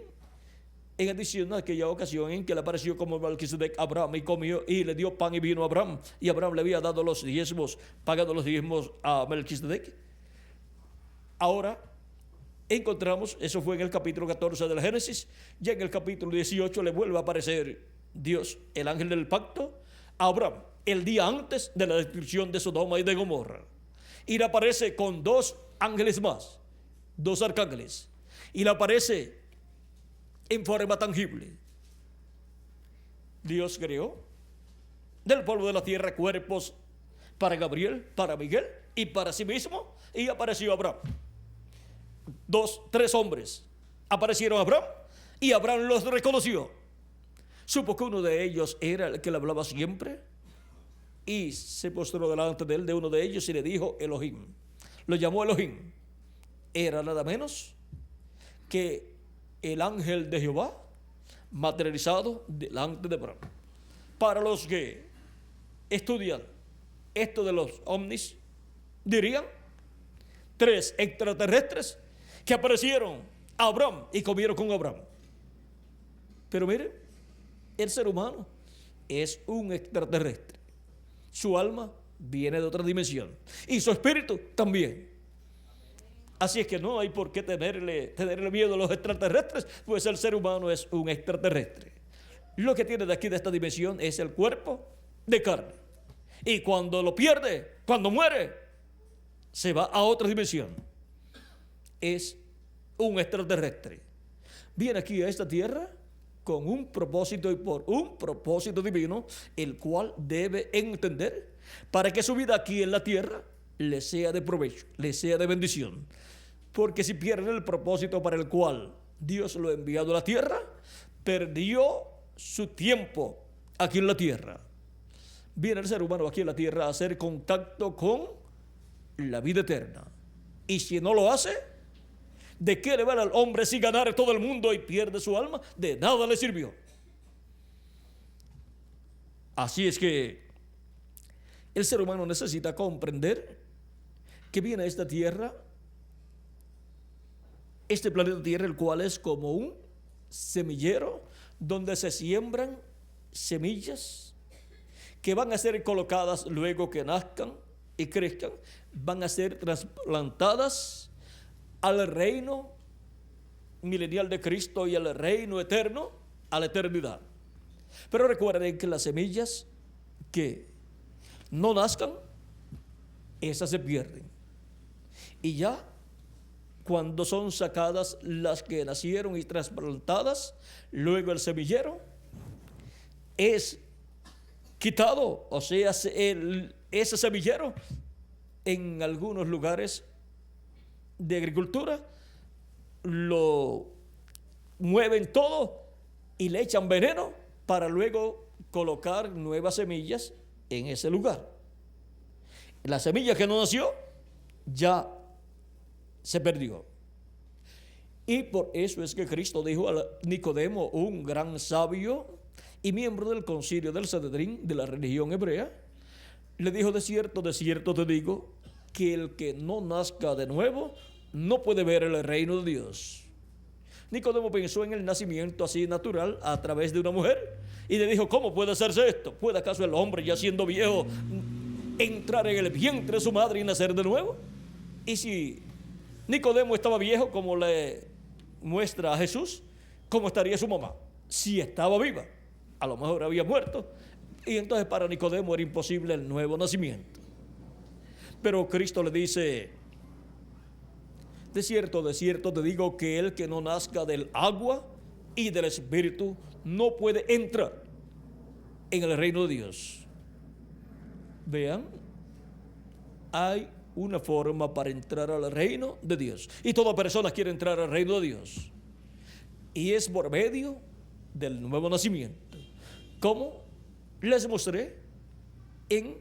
en adición a aquella ocasión en que le apareció como Melquisedec a Abraham y comió y le dio pan y vino a Abraham, y Abraham le había dado los diezmos, pagado los diezmos a Melquisedec. Ahora encontramos, eso fue en el capítulo 14 del Génesis, ya en el capítulo 18 le vuelve a aparecer Dios, el ángel del pacto, a Abraham, el día antes de la destrucción de Sodoma y de Gomorra. Y le aparece con 2 ángeles más, 2 arcángeles. Y le aparece en forma tangible. Dios creó del polvo de la tierra cuerpos para Gabriel, para Miguel y para sí mismo. Y apareció Abraham. 3 hombres aparecieron a Abraham y Abraham los reconoció. Supo que uno de ellos era el que le hablaba siempre y se postró delante de él, de uno de ellos, y le dijo Elohim. Lo llamó Elohim. Era nada menos que el ángel de Jehová materializado delante de Abraham. Para los que estudian esto de los ovnis, dirían 3 extraterrestres que aparecieron a Abraham y comieron con Abraham. Pero miren, el ser humano es un extraterrestre. Su alma viene de otra dimensión y su espíritu también. Así es que no hay por qué tenerle miedo a los extraterrestres, pues el ser humano es un extraterrestre. Lo que tiene de aquí, de esta dimensión, es el cuerpo de carne. Y cuando lo pierde, cuando muere, se va a otra dimensión. Es un extraterrestre. Viene aquí a esta tierra con un propósito y por un propósito divino, el cual debe entender para que su vida aquí en la tierra le sea de provecho, le sea de bendición. Porque si pierde el propósito para el cual Dios lo ha enviado a la tierra, perdió su tiempo aquí en la tierra. Viene el ser humano aquí en la tierra a hacer contacto con la vida eterna. Y si no lo hace, ¿de qué le vale al hombre si ganar todo el mundo y pierde su alma? De nada le sirvió. Así es que el ser humano necesita comprender que viene a esta tierra, este planeta Tierra, el cual es como un semillero donde se siembran semillas que van a ser colocadas luego que nazcan y crezcan, van a ser trasplantadas al reino milenial de Cristo y al reino eterno, a la eternidad. Pero recuerden que las semillas que no nazcan, esas se pierden. Y ya cuando son sacadas las que nacieron y trasplantadas, luego el semillero es quitado, o sea, ese semillero en algunos lugares de agricultura lo mueven todo y le echan veneno para luego colocar nuevas semillas en ese lugar. La semilla que no nació ya se perdió. Y por eso es que Cristo dijo a Nicodemo, un gran sabio y miembro del concilio del Sanedrín de la religión hebrea, le dijo: de cierto te digo, que el que no nazca de nuevo no puede ver el reino de Dios. Nicodemo pensó en el nacimiento así natural a través de una mujer y le dijo: ¿cómo puede hacerse esto? ¿Puede acaso el hombre, ya siendo viejo, entrar en el vientre de su madre y nacer de nuevo? Y si Nicodemo estaba viejo, como le muestra a Jesús, ¿cómo estaría su mamá? Si estaba viva, a lo mejor había muerto, y entonces para Nicodemo era imposible el nuevo nacimiento. Pero Cristo le dice: de cierto te digo, que el que no nazca del agua y del Espíritu no puede entrar en el reino de Dios. Vean, hay una forma para entrar al reino de Dios, y toda persona quiere entrar al reino de Dios, y es por medio del nuevo nacimiento, como les mostré en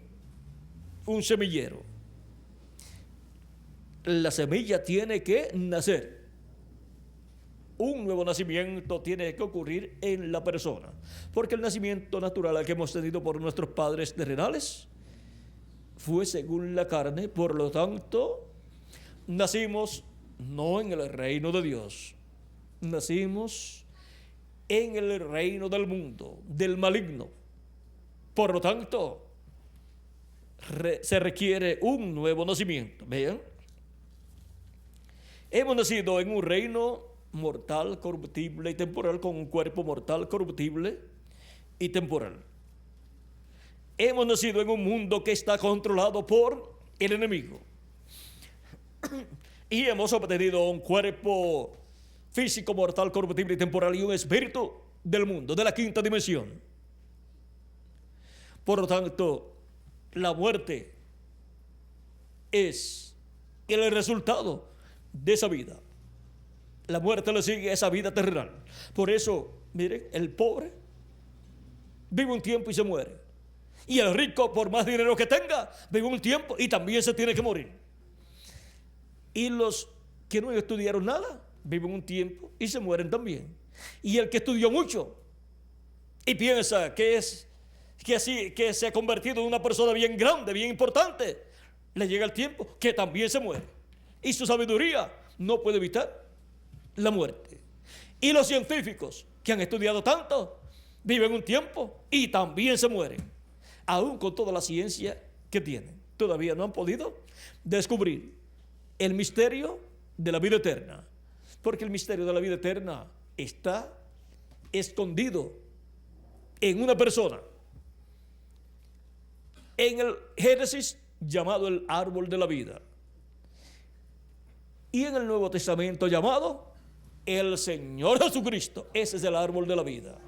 un semillero. La semilla tiene que nacer. Un nuevo nacimiento tiene que ocurrir en la persona, porque el nacimiento natural que hemos tenido por nuestros padres terrenales fue según la carne. Por lo tanto, nacimos no en el reino de Dios, nacimos en el reino del mundo, del maligno. Por lo tanto, se requiere un nuevo nacimiento. Vean, hemos nacido en un reino mortal, corruptible y temporal, con un cuerpo mortal, corruptible y temporal. hemos nacido en un mundo que está controlado por el enemigo. Y hemos obtenido un cuerpo físico, mortal, corruptible y temporal, y un espíritu del mundo, de la quinta dimensión. Por lo tanto, la muerte es el resultado de esa vida. La muerte le sigue a esa vida terrenal. Por eso, miren, el pobre vive un tiempo y se muere. Y el rico, por más dinero que tenga, vive un tiempo y también se tiene que morir. Y los que no estudiaron nada, viven un tiempo y se mueren también. Y el que estudió mucho y piensa que se ha convertido en una persona bien grande, bien importante, le llega el tiempo que también se muere. Y su sabiduría no puede evitar la muerte. Y los científicos que han estudiado tanto, viven un tiempo y también se mueren. Aún con toda la ciencia que tienen, todavía no han podido descubrir el misterio de la vida eterna. Porque el misterio de la vida eterna está escondido en una persona. En el Génesis, llamado el árbol de la vida. Y en el Nuevo Testamento, llamado el Señor Jesucristo. Ese es el árbol de la vida.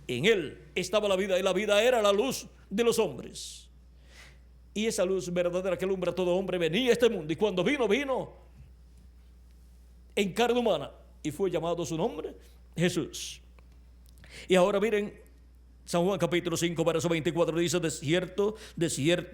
En él estaba la vida, y la vida era la luz de los hombres. Y esa luz verdadera que alumbra a todo hombre venía a este mundo. Y cuando vino en carne humana. Y fue llamado su nombre Jesús. Y ahora miren, San Juan capítulo 5, verso 24 dice: de cierto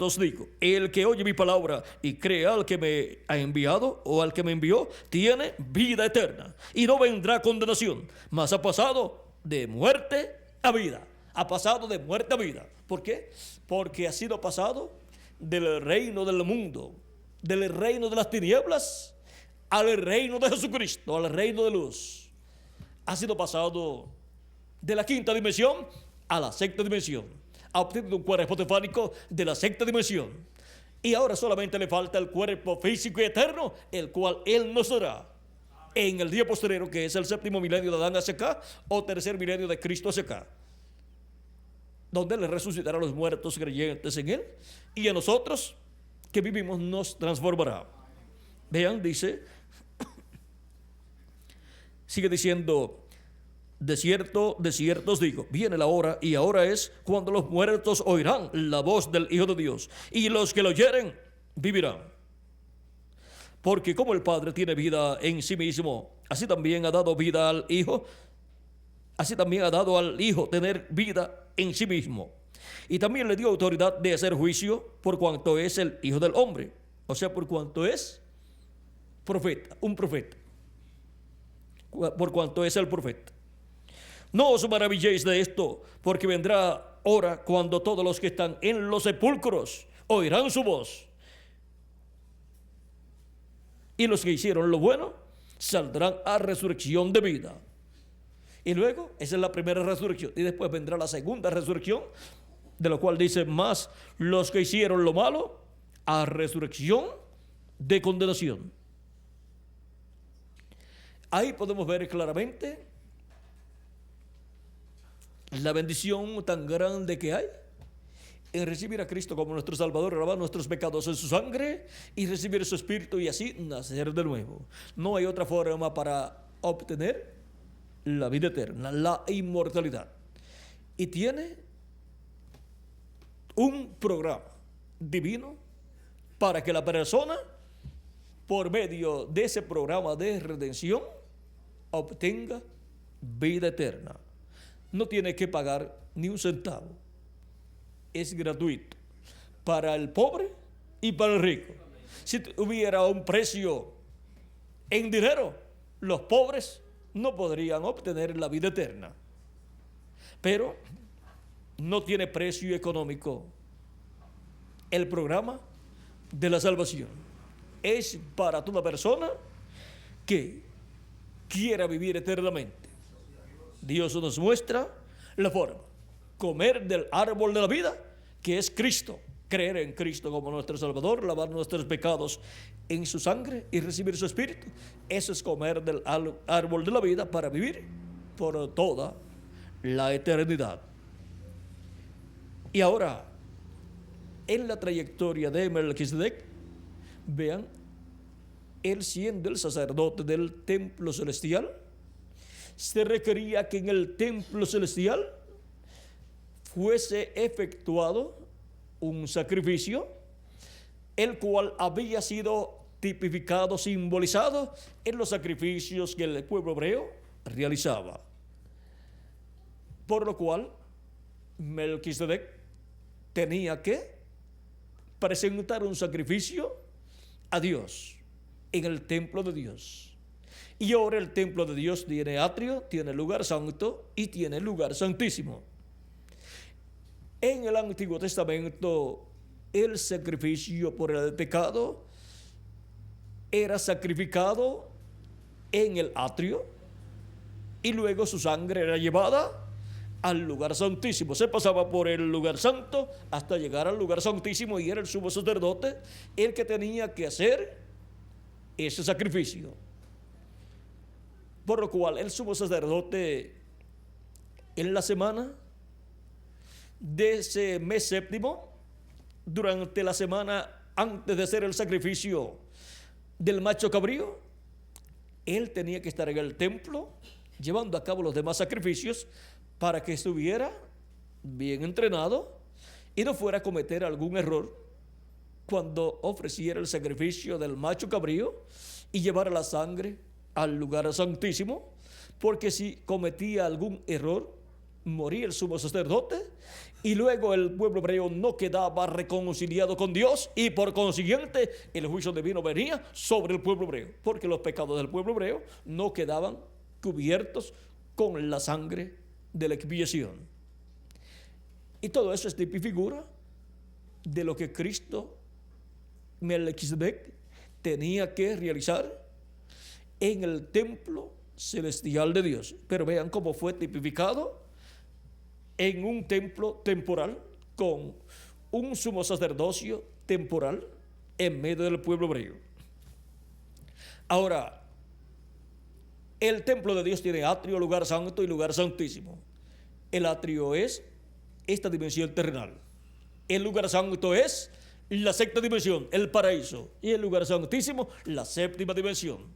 os digo, el que oye mi palabra y cree al que me ha enviado o al que me envió, tiene vida eterna y no vendrá condenación, mas ha pasado de muerte a vida. Ha pasado de muerte a vida. ¿Por qué? Porque ha sido pasado del reino del mundo, del reino de las tinieblas, al reino de Jesucristo, al reino de luz. Ha sido pasado de la quinta dimensión a la sexta dimensión. Ha obtenido un cuerpo teofánico de la sexta dimensión. Y ahora solamente le falta el cuerpo físico y eterno, el cual Él nos dará en el día posterior, que es el séptimo milenio de Adán hacia acá, o tercer milenio de Cristo hacia acá, donde le resucitará a los muertos creyentes en Él, y a nosotros que vivimos nos transformará. Vean, dice, sigue diciendo: de cierto os digo, viene la hora, y ahora es, cuando los muertos oirán la voz del Hijo de Dios, y los que lo oyeren vivirán. Porque como el Padre tiene vida en sí mismo, así también ha dado vida al Hijo, así también ha dado al Hijo tener vida en sí mismo. Y también le dio autoridad de hacer juicio, por cuanto es el Hijo del Hombre, o sea, por cuanto es profeta, un profeta, por cuanto es el profeta. No os maravilléis de esto, porque vendrá hora cuando todos los que están en los sepulcros oirán su voz. Y los que hicieron lo bueno saldrán a resurrección de vida. Y luego, esa es la primera resurrección. Y después vendrá la segunda resurrección, de lo cual dice: más los que hicieron lo malo, a resurrección de condenación. Ahí podemos ver claramente la bendición tan grande que hay en recibir a Cristo como nuestro Salvador, lavar nuestros pecados en su sangre y recibir su Espíritu, y así nacer de nuevo. No hay otra forma para obtener la vida eterna, la inmortalidad. Y tiene un programa divino para que la persona, por medio de ese programa de redención, obtenga vida eterna. No tiene que pagar ni un centavo. Es gratuito para el pobre y para el rico. Si hubiera un precio en dinero, los pobres no podrían obtener la vida eterna. Pero no tiene precio económico el programa de la salvación. Es para toda persona que quiera vivir eternamente. Dios nos muestra la forma: comer del árbol de la vida, que es Cristo, creer en Cristo como nuestro Salvador, lavar nuestros pecados en su sangre y recibir su Espíritu. Eso es comer del árbol de la vida para vivir por toda la eternidad. Y ahora, en la trayectoria de Melquisedec, vean, él siendo el sacerdote del templo celestial, se requería que en el templo celestial fuese efectuado un sacrificio, el cual había sido tipificado, simbolizado en los sacrificios que el pueblo hebreo realizaba. Por lo cual, Melquisedec tenía que presentar un sacrificio a Dios en el templo de Dios. Y ahora el templo de Dios tiene atrio, tiene lugar santo y tiene lugar santísimo. En el Antiguo Testamento, el sacrificio por el pecado era sacrificado en el atrio y luego su sangre era llevada al lugar santísimo. Se pasaba por el lugar santo hasta llegar al lugar santísimo y era el sumo sacerdote el que tenía que hacer ese sacrificio. Por lo cual el sumo sacerdote en la semana de ese mes séptimo, durante la semana antes de hacer el sacrificio del macho cabrío, él tenía que estar en el templo llevando a cabo los demás sacrificios para que estuviera bien entrenado y no fuera a cometer algún error cuando ofreciera el sacrificio del macho cabrío y llevara la sangre al lugar santísimo, porque si cometía algún error, moría el sumo sacerdote y luego el pueblo hebreo no quedaba reconciliado con Dios y por consiguiente el juicio divino venía sobre el pueblo hebreo, porque los pecados del pueblo hebreo no quedaban cubiertos con la sangre de la expiación. Y todo eso es tipo y figura de lo que Cristo Melquisedec tenía que realizar en el templo celestial de Dios. Pero vean cómo fue tipificado en un templo temporal con un sumo sacerdocio temporal en medio del pueblo hebreo. Ahora, el templo de Dios tiene atrio, lugar santo y lugar santísimo. El atrio es esta dimensión terrenal. El lugar santo es la sexta dimensión, el paraíso. Y el lugar santísimo, la séptima dimensión,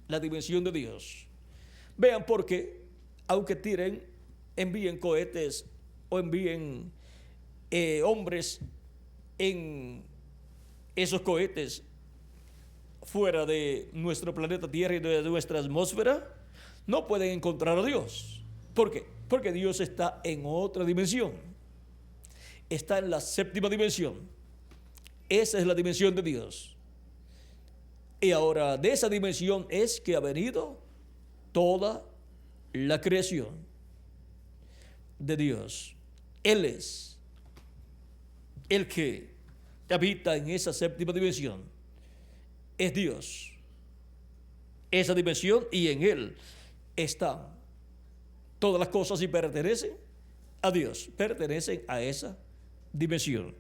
la dimensión de Dios. Vean por qué, aunque envíen cohetes o envíen hombres en esos cohetes fuera de nuestro planeta Tierra y de nuestra atmósfera, no pueden encontrar a Dios. ¿Por qué? Porque Dios está en otra dimensión. Está en la séptima dimensión. Esa es la dimensión de Dios. Y ahora de esa dimensión es que ha venido toda la creación de Dios. Él es el que habita en esa séptima dimensión. Es Dios. Esa dimensión, y en Él están todas las cosas y pertenecen a Dios. Pertenecen a esa dimensión.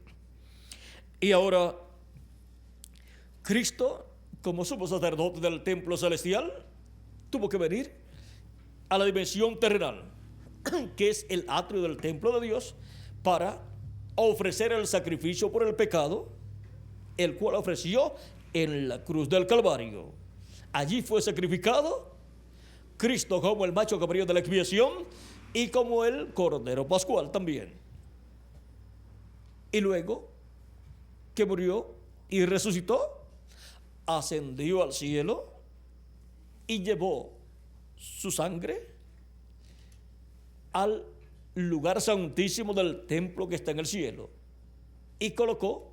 Y ahora, Cristo, como sumo sacerdote del templo celestial, tuvo que venir a la dimensión terrenal, que es el atrio del templo de Dios, para ofrecer el sacrificio por el pecado, el cual ofreció en la cruz del Calvario. Allí fue sacrificado Cristo como el macho cabrío de la expiación y como el cordero pascual también. Y luego que murió y resucitó, ascendió al cielo y llevó su sangre al lugar santísimo del templo que está en el cielo y colocó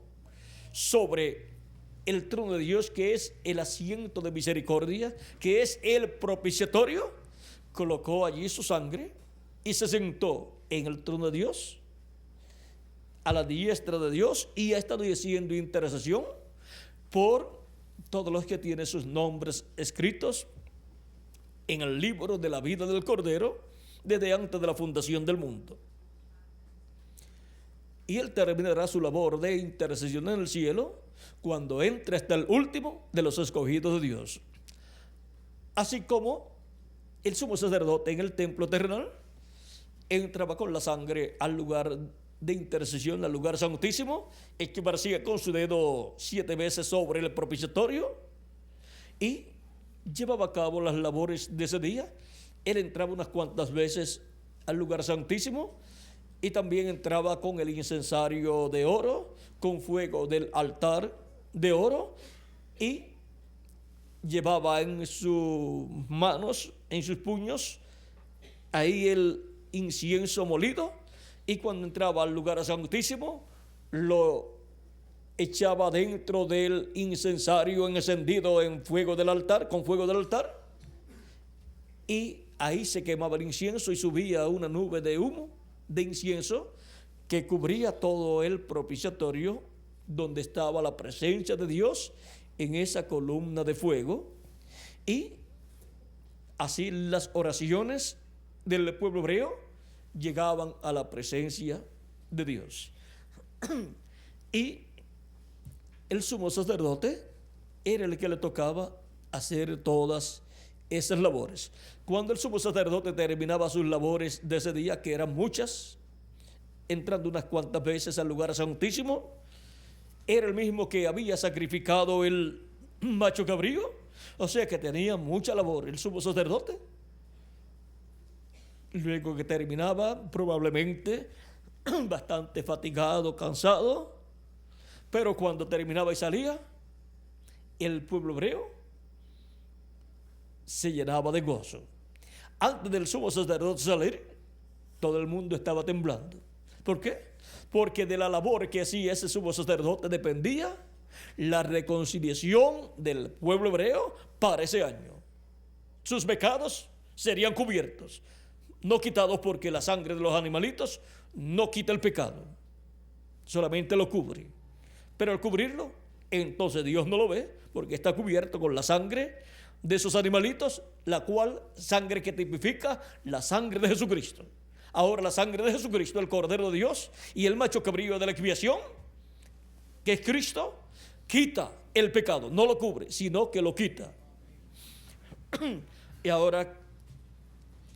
sobre el trono de Dios, que es el asiento de misericordia, que es el propiciatorio, colocó allí su sangre y se sentó en el trono de Dios, a la diestra de Dios, y ha estado haciendo intercesión por todos los que tienen sus nombres escritos en el libro de la vida del Cordero desde antes de la fundación del mundo. Y Él terminará su labor de intercesión en el cielo cuando entre hasta el último de los escogidos de Dios. Así como el sumo sacerdote en el templo terrenal entraba con la sangre al lugar de intercesión al lugar santísimo, esparcía con su dedo 7 veces sobre el propiciatorio y llevaba a cabo las labores de ese día. Él entraba unas cuantas veces al lugar santísimo y también entraba con el incensario de oro, con fuego del altar de oro, y llevaba en sus manos, en sus puños, ahí el incienso molido, y cuando entraba al lugar santísimo lo echaba dentro del incensario encendido en fuego del altar, con fuego del altar, y ahí se quemaba el incienso y subía una nube de humo de incienso que cubría todo el propiciatorio donde estaba la presencia de Dios en esa columna de fuego. Y así las oraciones del pueblo hebreo llegaban a la presencia de Dios. Y el sumo sacerdote era el que le tocaba hacer todas esas labores. Cuando el sumo sacerdote terminaba sus labores de ese día, que eran muchas, entrando unas cuantas veces al lugar santísimo, era el mismo que había sacrificado el macho cabrío, o sea que tenía mucha labor el sumo sacerdote. Luego que terminaba, probablemente bastante fatigado, cansado, pero cuando terminaba y salía, el pueblo hebreo se llenaba de gozo. Antes del sumo sacerdote salir, todo el mundo estaba temblando. ¿Por qué? Porque de la labor que hacía ese sumo sacerdote dependía la reconciliación del pueblo hebreo para ese año. Sus pecados serían cubiertos, no quitados, porque la sangre de los animalitos no quita el pecado, solamente lo cubre. Pero al cubrirlo, entonces Dios no lo ve, porque está cubierto con la sangre de esos animalitos, la cual sangre que tipifica la sangre de Jesucristo. Ahora la sangre de Jesucristo, el Cordero de Dios, y el macho cabrío de la expiación, que es Cristo, quita el pecado, no lo cubre, sino que lo quita. Y ahora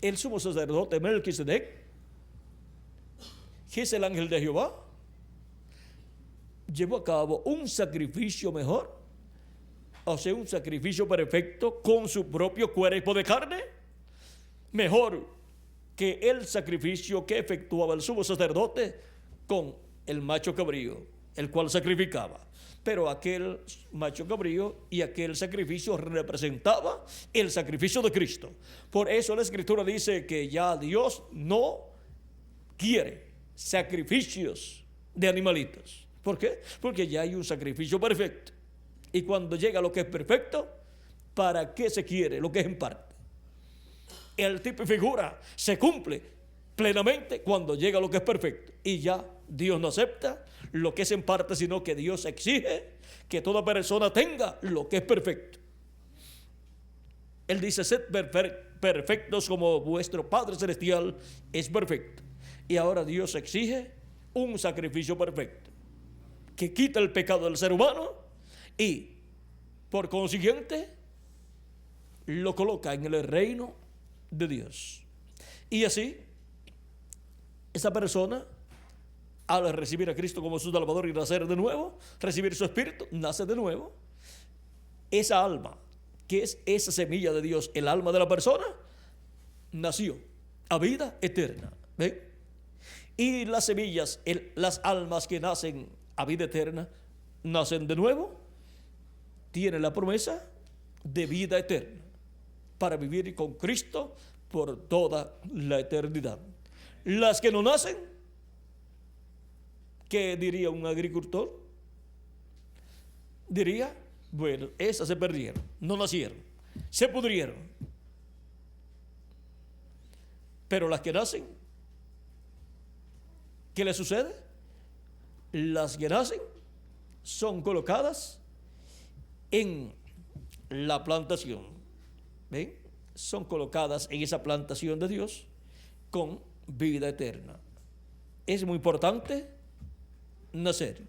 el sumo sacerdote Melquisedec, que es el ángel de Jehová, llevó a cabo un sacrificio mejor, o sea, un sacrificio perfecto con su propio cuerpo de carne, mejor que el sacrificio que efectuaba el sumo sacerdote con el macho cabrío, el cual sacrificaba. Pero aquel macho cabrío y aquel sacrificio representaba el sacrificio de Cristo. Por eso la Escritura dice que ya Dios no quiere sacrificios de animalitos. ¿Por qué? Porque ya hay un sacrificio perfecto. Y cuando llega lo que es perfecto, ¿para qué se quiere lo que es en parte? El tipo y figura se cumple plenamente cuando llega lo que es perfecto. Y ya Dios no acepta lo que es en parte, sino que Dios exige que toda persona tenga lo que es perfecto. Él dice: sed perfectos como vuestro Padre Celestial es perfecto. Y ahora Dios exige un sacrificio perfecto que quita el pecado del ser humano y, por consiguiente, lo coloca en el reino de Dios. Y así, esa persona, al recibir a Cristo como su Salvador y nacer de nuevo, recibir su Espíritu, nace de nuevo. Esa alma, que es esa semilla de Dios, el alma de la persona, nació a vida eterna. ¿Ven? Y las semillas, las almas que nacen a vida eterna, nacen de nuevo, tienen la promesa de vida eterna para vivir con Cristo por toda la eternidad. Las que no nacen, ¿qué diría un agricultor? Diría: bueno, esas se perdieron, no nacieron, se pudrieron. Pero las que nacen, ¿qué les sucede? Las que nacen son colocadas en la plantación. ¿Ven? Son colocadas en esa plantación de Dios con vida eterna. Es muy importante nacer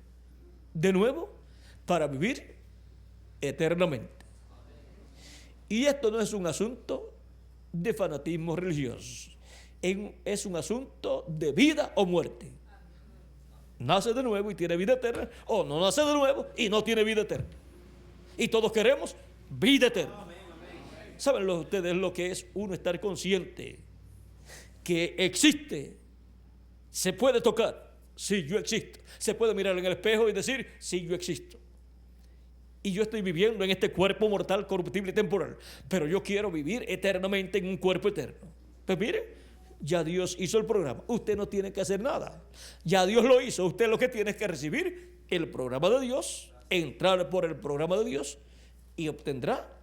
de nuevo para vivir eternamente. Y esto no es un asunto de fanatismo religioso, es un asunto de vida o muerte. nace de nuevo y tiene vida eterna, o no nace de nuevo y no tiene vida eterna. Y todos queremos vida eterna. ¿Saben ustedes lo que es uno estar consciente que existe? Se puede tocar, sí, yo existo. Se puede mirar en el espejo y decir, sí, yo existo. Y yo estoy viviendo en este cuerpo mortal, corruptible y temporal, pero yo quiero vivir eternamente en un cuerpo eterno. Pues mire, ya Dios hizo el programa. Usted no tiene que hacer nada. Ya Dios lo hizo. Usted lo que tiene es que recibir el programa de Dios, entrar por el programa de Dios y obtendrá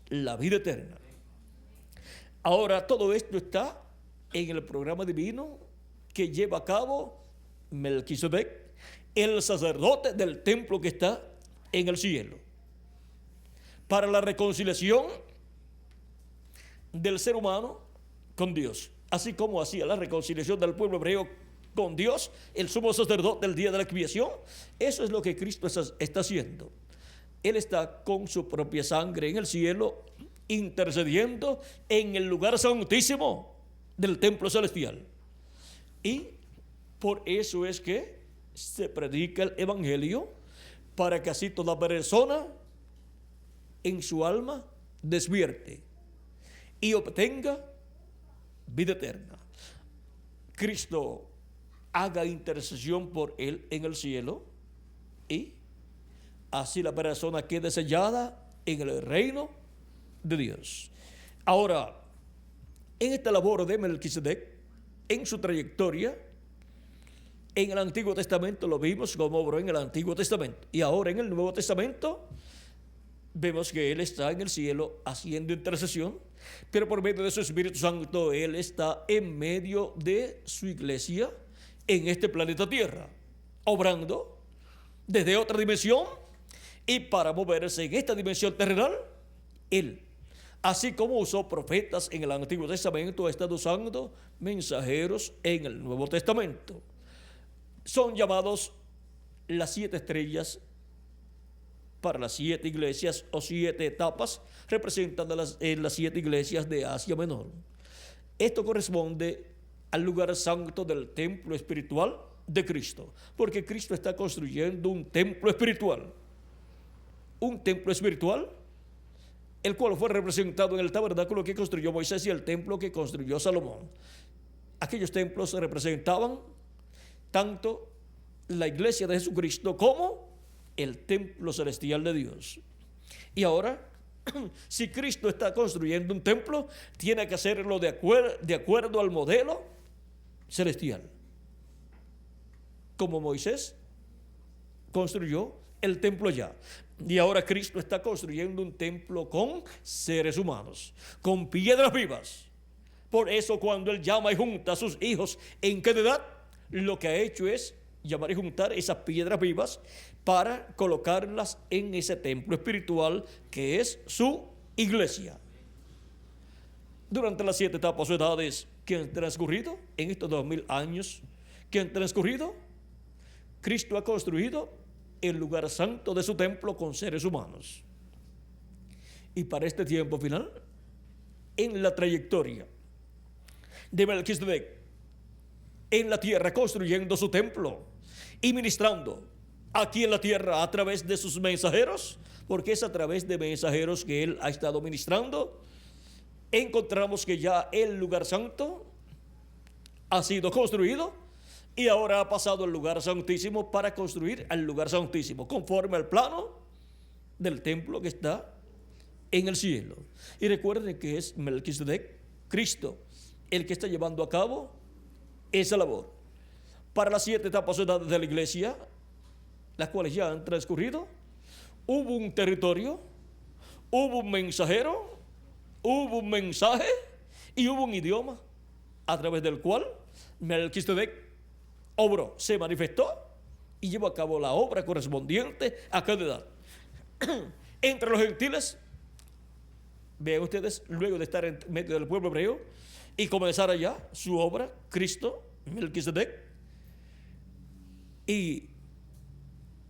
la vida eterna. Ahora todo esto está en el programa divino que lleva a cabo Melquisedec, el sacerdote del templo que está en el cielo, para la reconciliación del ser humano con Dios, así como hacía la reconciliación del pueblo hebreo con Dios, el sumo sacerdote del día de la expiación. Eso es lo que Cristo está haciendo. Él está con su propia sangre en el cielo, intercediendo en el lugar santísimo del templo celestial. Y por eso es que se predica el evangelio, para que así toda persona en su alma despierte y obtenga vida eterna. Cristo haga intercesión por él en el cielo y así la persona quede sellada en el reino de Dios. Ahora, en esta labor de Melquisedec, en su trayectoria, en el Antiguo Testamento lo vimos como obró en el Antiguo Testamento, y ahora en el Nuevo Testamento vemos que Él está en el cielo haciendo intercesión, pero por medio de su Espíritu Santo Él está en medio de su iglesia en este planeta Tierra, obrando desde otra dimensión, y para moverse en esta dimensión terrenal, Él, así como usó profetas en el Antiguo Testamento, ha estado usando mensajeros en el Nuevo Testamento. Son llamados las 7 estrellas para las 7 iglesias o 7 etapas representadas en las 7 iglesias de Asia Menor. Esto corresponde al lugar santo del templo espiritual de Cristo, porque Cristo está construyendo un templo espiritual. Un templo espiritual, el cual fue representado en el tabernáculo que construyó Moisés y el templo que construyó Salomón. Aquellos templos representaban tanto la iglesia de Jesucristo como el templo celestial de Dios. Y ahora, si Cristo está construyendo un templo, tiene que hacerlo de acuerdo al modelo celestial. Como Moisés construyó el templo allá. Y ahora Cristo está construyendo un templo con seres humanos, con piedras vivas. Por eso cuando Él llama y junta a sus hijos en cada edad, lo que ha hecho es llamar y juntar esas piedras vivas para colocarlas en ese templo espiritual que es su iglesia. Durante las 7 etapas o edades que han transcurrido, en estos 2000 años que han transcurrido, Cristo ha construido el lugar santo de su templo con seres humanos. Y para este tiempo final, en la trayectoria de Melquisedec, en la tierra construyendo su templo y ministrando aquí en la tierra a través de sus mensajeros, porque es a través de mensajeros que Él ha estado ministrando, encontramos que ya el lugar santo ha sido construido y ahora ha pasado al lugar santísimo para construir al lugar santísimo, conforme al plano del templo que está en el cielo. Y recuerden que es Melquisedec, Cristo, el que está llevando a cabo esa labor. Para las 7 etapas o edades de la iglesia, las cuales ya han transcurrido, hubo un territorio, hubo un mensajero, hubo un mensaje y hubo un idioma a través del cual Melquisedec obró, se manifestó y llevó a cabo la obra correspondiente a cada edad. Entre los gentiles, vean ustedes, luego de estar en medio del pueblo hebreo y comenzar allá su obra, Cristo, Melquisedec, y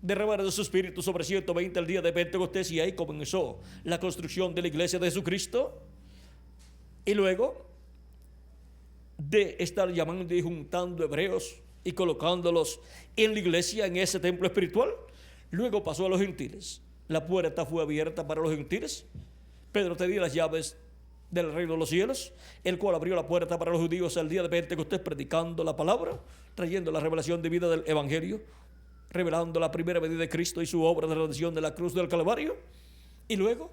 derramar de su espíritu sobre 120 el día de Pentecostés, y ahí comenzó la construcción de la iglesia de Jesucristo. Y luego de estar llamando y juntando hebreos y colocándolos en la iglesia, en ese templo espiritual. Luego pasó a los gentiles. La puerta fue abierta para los gentiles. Pedro tenía las llaves del reino de los cielos, el cual abrió la puerta para los judíos al día de Pentecostés, predicando la palabra, trayendo la revelación divina del evangelio, revelando la primera venida de Cristo y su obra de redención de la cruz del Calvario. Y luego,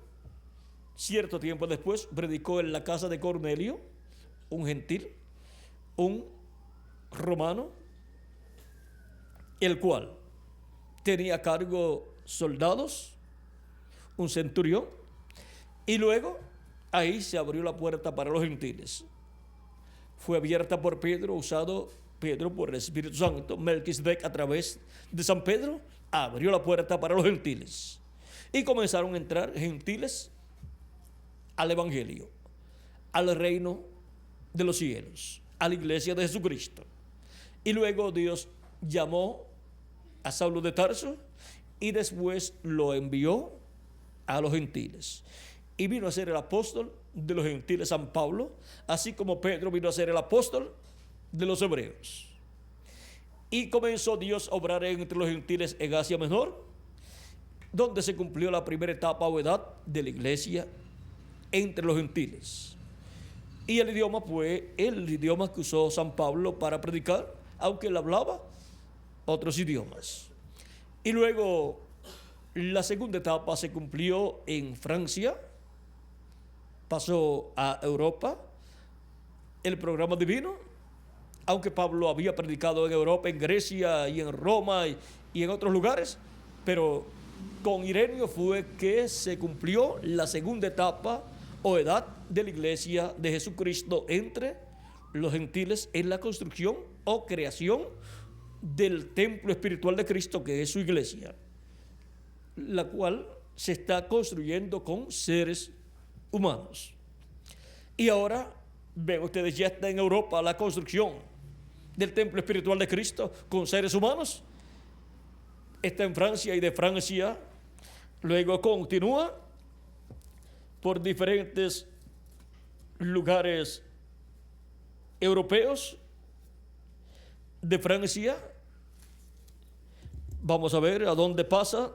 cierto tiempo después, predicó en la casa de Cornelio, un gentil, un romano, el cual tenía a cargo soldados, un centurión, y luego ahí se abrió la puerta para los gentiles. Fue abierta por Pedro, usado Pedro por el Espíritu Santo. Melquisedec, a través de San Pedro, abrió la puerta para los gentiles. Y comenzaron a entrar gentiles al Evangelio, al reino de los cielos, a la iglesia de Jesucristo. Y luego Dios llamó a Saulo de Tarso y después lo envió a los gentiles. Y vino a ser el apóstol de los gentiles San Pablo, así como Pedro vino a ser el apóstol de los hebreos. Y comenzó Dios a obrar entre los gentiles en Asia Menor, donde se cumplió la primera etapa o edad de la iglesia entre los gentiles. Y el idioma fue el idioma que usó San Pablo para predicar, aunque él hablaba otros idiomas. Y luego la segunda etapa se cumplió en Francia, pasó a Europa, el programa divino, aunque Pablo había predicado en Europa, en Grecia y en Roma y en otros lugares, pero con Ireneo fue que se cumplió la segunda etapa o edad de la iglesia de Jesucristo entre los gentiles en la construcción o creación del templo espiritual de Cristo, que es su iglesia, la cual se está construyendo con seres humanos. Y ahora ven ustedes, ya está en Europa la construcción del templo espiritual de Cristo con seres humanos. Está en Francia, y de Francia luego continúa por diferentes lugares europeos. De Francia vamos a ver a dónde pasa.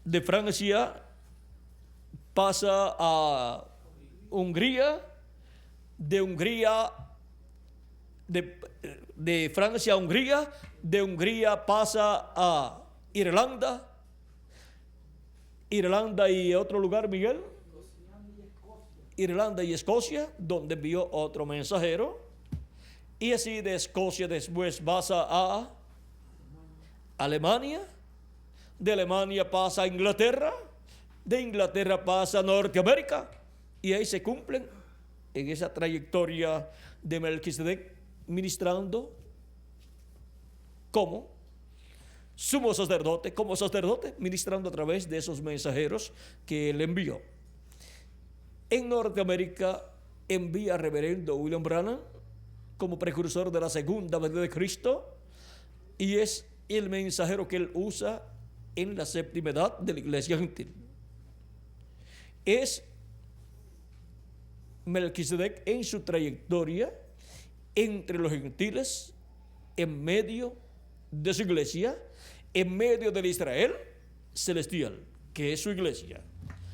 De Francia pasa a Hungría, de Francia a Hungría, de Hungría pasa a Irlanda y otro lugar, Miguel. Irlanda y Escocia, donde envió otro mensajero. Y así de Escocia después pasa a Alemania. De Alemania pasa a Inglaterra, de Inglaterra pasa a Norteamérica, y ahí se cumplen en esa trayectoria de Melquisedec ministrando como sumo sacerdote, ministrando a través de esos mensajeros que él envió. En Norteamérica envía a reverendo William Branham como precursor de la segunda venida de Cristo, y es el mensajero que él usa en la séptima edad de la iglesia gentil. Es Melquisedec en su trayectoria entre los gentiles, en medio de su iglesia, en medio del Israel celestial, que es su iglesia.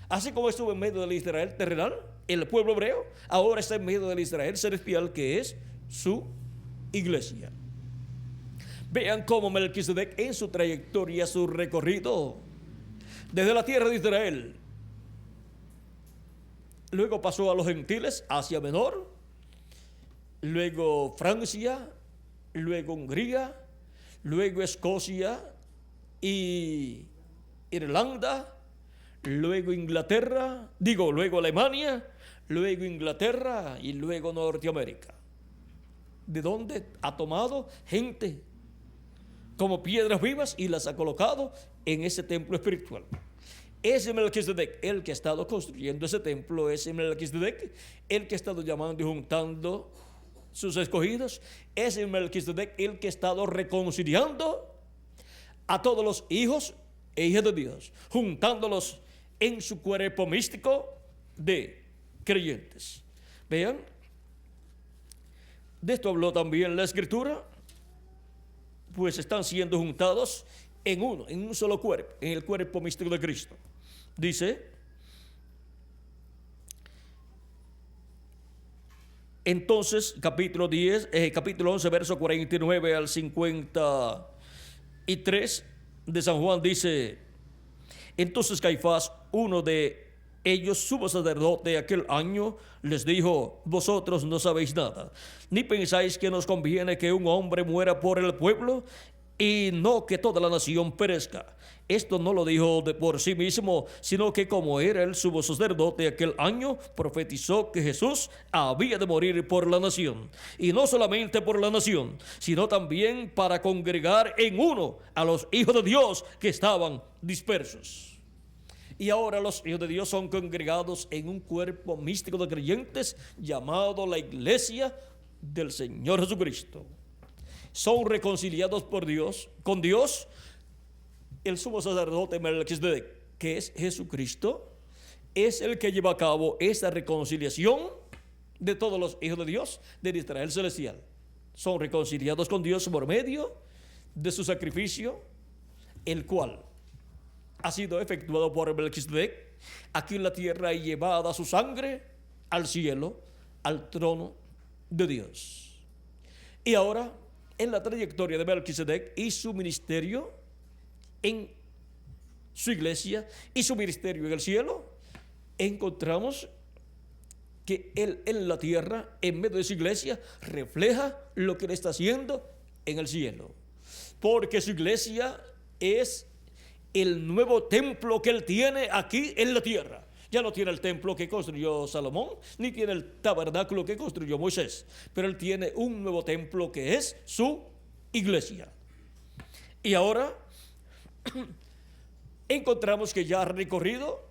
Así como estuvo en medio del Israel terrenal, el pueblo hebreo, ahora está en medio del Israel celestial, que es su iglesia. Vean cómo Melquisedec en su trayectoria, su recorrido desde la tierra de Israel, luego pasó a los gentiles, Asia Menor, luego Francia, luego Hungría, luego Escocia y Irlanda, luego luego Alemania, luego Inglaterra y luego Norteamérica. ¿De dónde ha tomado gente como piedras vivas y las ha colocado en ese templo espiritual? Ese Melquisedec, el que ha estado construyendo ese templo, ese Melquisedec, el que ha estado llamando y juntando sus escogidos, ese Melquisedec, el que ha estado reconciliando a todos los hijos e hijas de Dios, juntándolos en su cuerpo místico, de creyentes. Vean, de esto habló también la Escritura, pues están siendo juntados en uno, en un solo cuerpo, en el cuerpo místico de Cristo. Dice, entonces, capítulo 11, verso 49 al 53 de San Juan dice, entonces Caifás, uno de ellos, sumo sacerdote aquel año, les dijo, vosotros no sabéis nada, ni pensáis que nos conviene que un hombre muera por el pueblo y no que toda la nación perezca. Esto no lo dijo de por sí mismo, sino que como era el sumo sacerdote aquel año, profetizó que Jesús había de morir por la nación. Y no solamente por la nación, sino también para congregar en uno a los hijos de Dios que estaban dispersos. Y ahora los hijos de Dios son congregados en un cuerpo místico de creyentes llamado la Iglesia del Señor Jesucristo. Son reconciliados por Dios, con Dios, el sumo sacerdote Melquisedec, que es Jesucristo, es el que lleva a cabo esta reconciliación de todos los hijos de Dios del Israel celestial. Son reconciliados con Dios por medio de su sacrificio, el cual ha sido efectuado por Melquisedec aquí en la tierra y llevada su sangre al cielo, al trono de Dios. Y ahora, en la trayectoria de Melquisedec y su ministerio en su iglesia y su ministerio en el cielo, encontramos que él en la tierra, en medio de su iglesia, refleja lo que él está haciendo en el cielo. Porque su iglesia es el nuevo templo que él tiene aquí en la tierra. Ya no tiene el templo que construyó Salomón, ni tiene el tabernáculo que construyó Moisés, pero él tiene un nuevo templo que es su iglesia. Y ahora encontramos que ya ha recorrido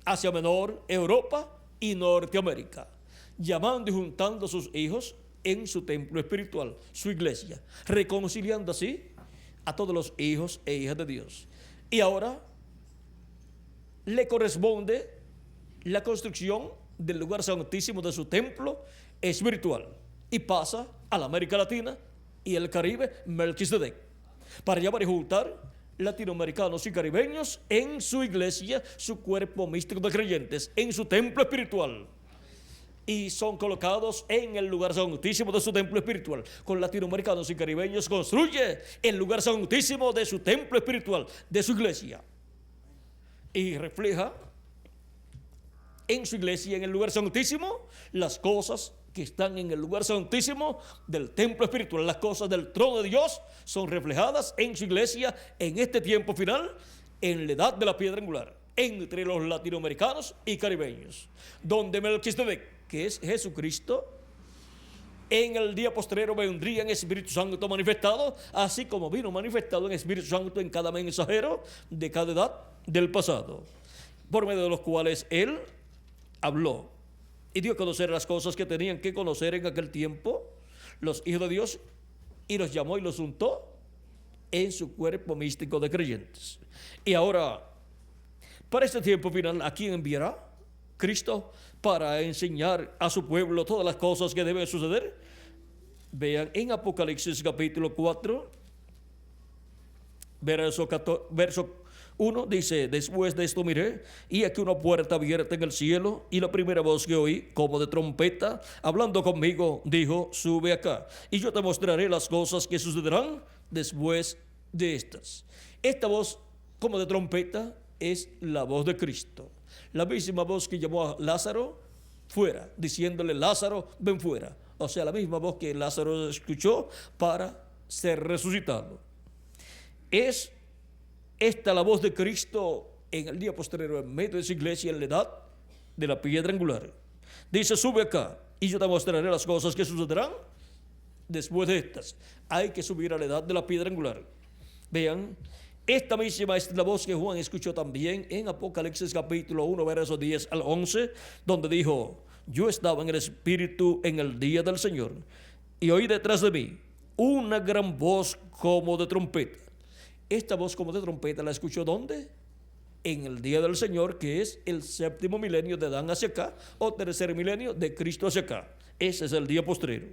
Asia Menor, Europa y Norteamérica, llamando y juntando a sus hijos en su templo espiritual, su iglesia, reconciliando así a todos los hijos e hijas de Dios. Y ahora le corresponde la construcción del lugar santísimo de su templo espiritual y pasa a la América Latina y el Caribe Melquisedec para llamar y juntar latinoamericanos y caribeños en su iglesia, su cuerpo místico de creyentes, en su templo espiritual. Y son colocados en el lugar santísimo de su templo espiritual. Con latinoamericanos y caribeños construye el lugar santísimo de su templo espiritual, de su iglesia. Y refleja en su iglesia, en el lugar santísimo, las cosas que están en el lugar santísimo del templo espiritual. Las cosas del trono de Dios son reflejadas en su iglesia en este tiempo final, en la edad de la piedra angular, entre los latinoamericanos y caribeños, donde Melquisedec, que es Jesucristo, en el día postrero vendría en Espíritu Santo manifestado, así como vino manifestado en Espíritu Santo en cada mensajero de cada edad del pasado, por medio de los cuales él habló y dio a conocer las cosas que tenían que conocer en aquel tiempo los hijos de Dios, y los llamó y los juntó en su cuerpo místico de creyentes. Y ahora, para este tiempo final, ¿a quién enviará Cristo para enseñar a su pueblo todas las cosas que deben suceder? Vean en Apocalipsis capítulo 4, verso 1, dice, después de esto miré, y aquí una puerta abierta en el cielo, y la primera voz que oí, como de trompeta, hablando conmigo, dijo, sube acá, y yo te mostraré las cosas que sucederán después de estas. Esta voz, como de trompeta, es la voz de Cristo. La misma voz que llamó a Lázaro fuera, diciéndole, Lázaro, ven fuera. O sea, la misma voz que Lázaro escuchó para ser resucitado. Es esta la voz de Cristo en el día posterior, en medio de su iglesia, en la edad de la piedra angular. Dice, sube acá y yo te mostraré las cosas que sucederán después de estas. Hay que subir a la edad de la piedra angular. Vean, esta misma es la voz que Juan escuchó también en Apocalipsis capítulo 1, versos 10 al 11, donde dijo, yo estaba en el Espíritu en el día del Señor, y oí detrás de mí una gran voz como de trompeta. Esta voz como de trompeta la escuchó ¿dónde? en el día del Señor, que es el séptimo milenio de Adán hacia acá, o tercer milenio de Cristo hacia acá. Ese es el día postrero.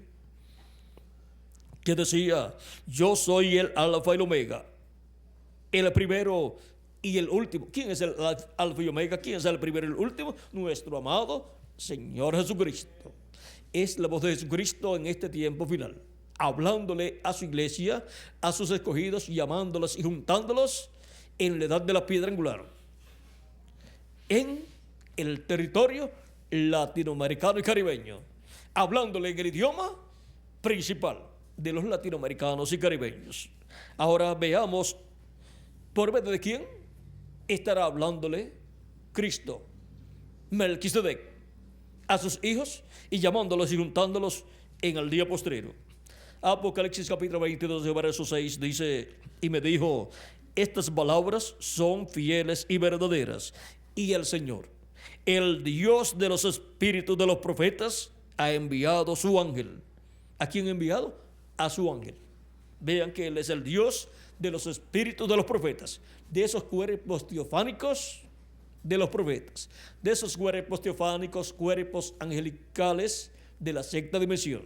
Que decía, yo soy el alfa y el omega, el primero y el último. ¿Quién es el alfa y omega? ¿Quién es el primero y el último? Nuestro amado Señor Jesucristo. Es la voz de Jesucristo en este tiempo final, hablándole a su iglesia, a sus escogidos, llamándolos y juntándolos en la edad de la piedra angular, en el territorio latinoamericano y caribeño, hablándole en el idioma principal de los latinoamericanos y caribeños. Ahora veamos por medio de quién estará hablándole Cristo, Melquisedec, a sus hijos y llamándolos y juntándolos en el día postrero. Apocalipsis capítulo 22, verso 6 dice, y me dijo, estas palabras son fieles y verdaderas, y el Señor, el Dios de los espíritus de los profetas, ha enviado su ángel. ¿A quién ha enviado? A su ángel. Vean que Él es el Dios de los espíritus de los profetas, de esos cuerpos teofánicos de los profetas, de esos cuerpos teofánicos, cuerpos angelicales de la sexta dimensión.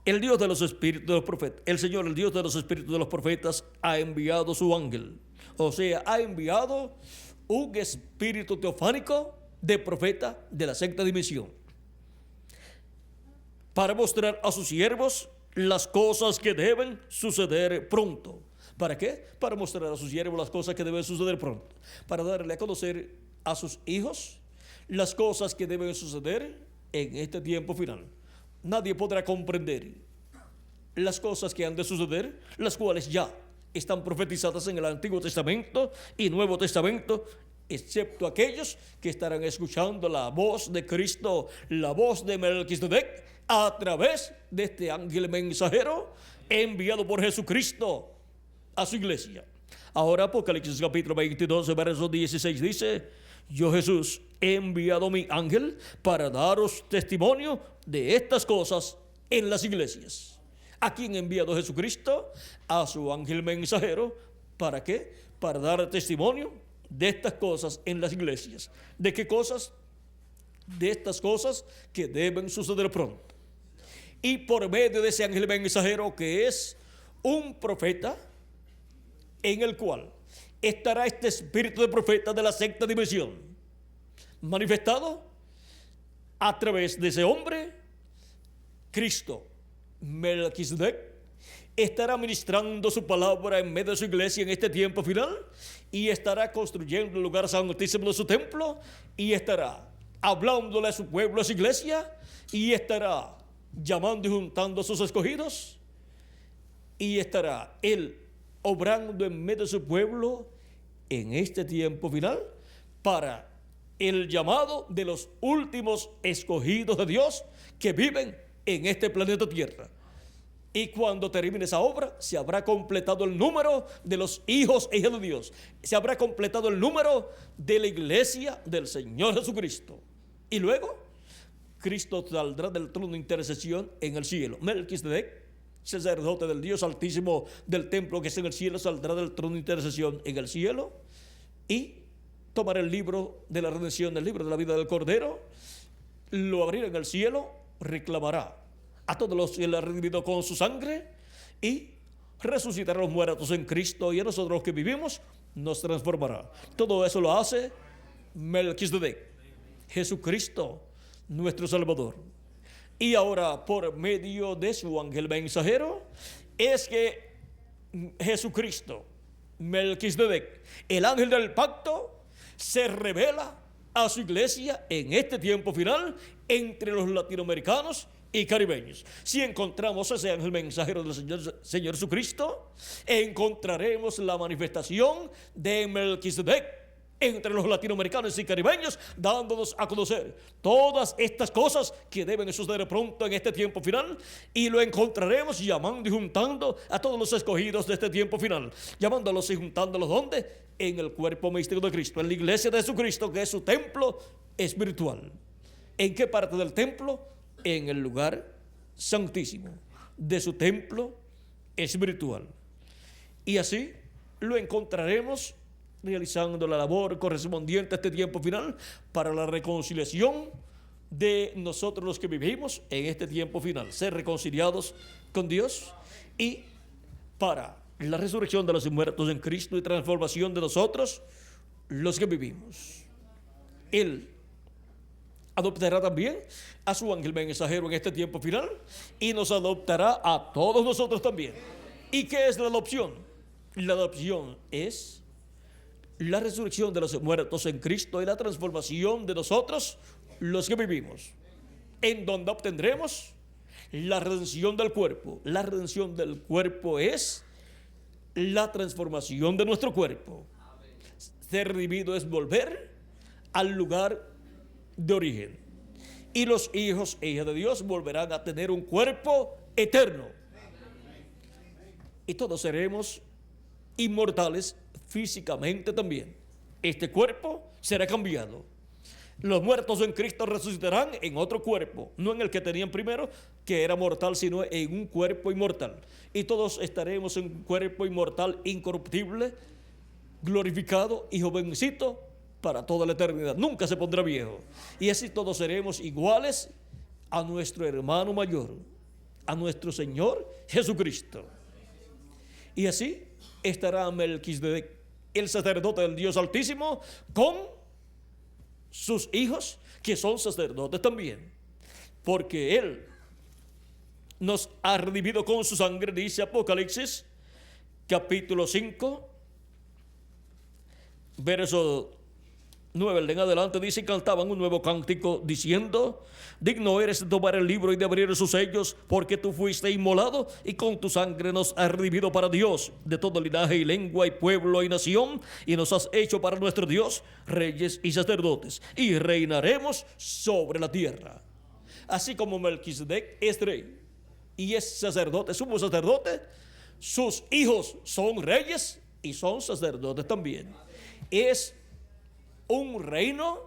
El Dios de los espíritus de los profetas, el Señor, el Dios de los espíritus de los profetas, ha enviado su ángel. O sea, ha enviado un espíritu teofánico de profeta de la sexta dimensión, para mostrar a sus siervos las cosas que deben suceder pronto. ¿Para qué? Para mostrar a sus siervos las cosas que deben suceder pronto. Para darle a conocer a sus hijos las cosas que deben suceder en este tiempo final. Nadie podrá comprender las cosas que han de suceder, las cuales ya están profetizadas en el Antiguo Testamento y Nuevo Testamento, excepto aquellos que estarán escuchando la voz de Cristo, la voz de Melquisedec, a través de este ángel mensajero enviado por Jesucristo a su iglesia. Ahora Apocalipsis capítulo 22, verso 16 dice, yo Jesús he enviado mi ángel para daros testimonio de estas cosas en las iglesias. ¿A quién ha enviado Jesucristo? A su ángel mensajero. ¿Para qué? Para dar testimonio de estas cosas en las iglesias. ¿De qué cosas? De estas cosas que deben suceder pronto. Y por medio de ese ángel mensajero, que es un profeta, en el cual estará este espíritu de profeta de la sexta dimensión, manifestado a través de ese hombre, Cristo, Melquisedec, estará ministrando su palabra en medio de su iglesia en este tiempo final, y estará construyendo el lugar santísimo de su templo, y estará hablándole a su pueblo, a su iglesia, y estará llamando y juntando a sus escogidos, y estará Él obrando en medio de su pueblo en este tiempo final para el llamado de los últimos escogidos de Dios que viven en este planeta Tierra. Y cuando termine esa obra, se habrá completado el número de los hijos e hijas de Dios. Se habrá completado el número de la iglesia del Señor Jesucristo. Y luego, Cristo saldrá del trono de intercesión en el cielo. Melquisedec, sacerdote del Dios Altísimo del templo que está en el cielo, saldrá del trono de intercesión en el cielo y tomará el libro de la redención, el libro de la vida del Cordero, lo abrirá en el cielo, reclamará a todos los que él ha redimido con su sangre y resucitará a los muertos en Cristo, y a nosotros los que vivimos nos transformará. Todo eso lo hace Melquisedec, Jesucristo, nuestro Salvador. Y ahora, por medio de su ángel mensajero, es que Jesucristo, Melquisedec, el ángel del pacto, se revela a su iglesia en este tiempo final entre los latinoamericanos y caribeños. Si encontramos ese ángel mensajero del Señor Jesucristo, encontraremos la manifestación de Melquisedec entre los latinoamericanos y caribeños, dándonos a conocer todas estas cosas que deben suceder pronto en este tiempo final, y lo encontraremos llamando y juntando a todos los escogidos de este tiempo final, llamándolos y juntándolos ¿dónde? En el cuerpo místico de Cristo, en la iglesia de Jesucristo, que es su templo espiritual. ¿En qué parte del templo? En el lugar santísimo de su templo espiritual. Y así lo encontraremos realizando la labor correspondiente a este tiempo final para la reconciliación de nosotros los que vivimos en este tiempo final, ser reconciliados con Dios, y para la resurrección de los muertos en Cristo y transformación de nosotros los que vivimos. Él adoptará también a su ángel mensajero en este tiempo final y nos adoptará a todos nosotros también. ¿Y qué es la adopción? La adopción es la resurrección de los muertos en Cristo y la transformación de nosotros los que vivimos, en donde obtendremos la redención del cuerpo. La redención del cuerpo es la transformación de nuestro cuerpo. Ser redimido es volver al lugar de origen. Y los hijos e hijas de Dios volverán a tener un cuerpo eterno. Y todos seremos inmortales físicamente también. Este cuerpo será cambiado. Los muertos en Cristo resucitarán en otro cuerpo, no en el que tenían primero, que era mortal, sino en un cuerpo inmortal. Y todos estaremos en un cuerpo inmortal, incorruptible, glorificado y jovencito para toda la eternidad. Nunca se pondrá viejo. Y así todos seremos iguales a nuestro hermano mayor, a nuestro Señor Jesucristo. Y así estará Melquisedec, el sacerdote del Dios Altísimo, con sus hijos, que son sacerdotes también, porque Él nos ha redimido con su sangre, dice Apocalipsis, capítulo 5, verso 9 en adelante, dice: y cantaban un nuevo cántico diciendo: digno eres de tomar el libro y de abrir sus sellos, porque tú fuiste inmolado y con tu sangre nos has redimido para Dios de todo linaje y lengua y pueblo y nación, y nos has hecho para nuestro Dios reyes y sacerdotes, y reinaremos sobre la tierra. Así como Melquisedec es rey y es sacerdote, sumo sacerdote, sus hijos son reyes y son sacerdotes también. Es un reino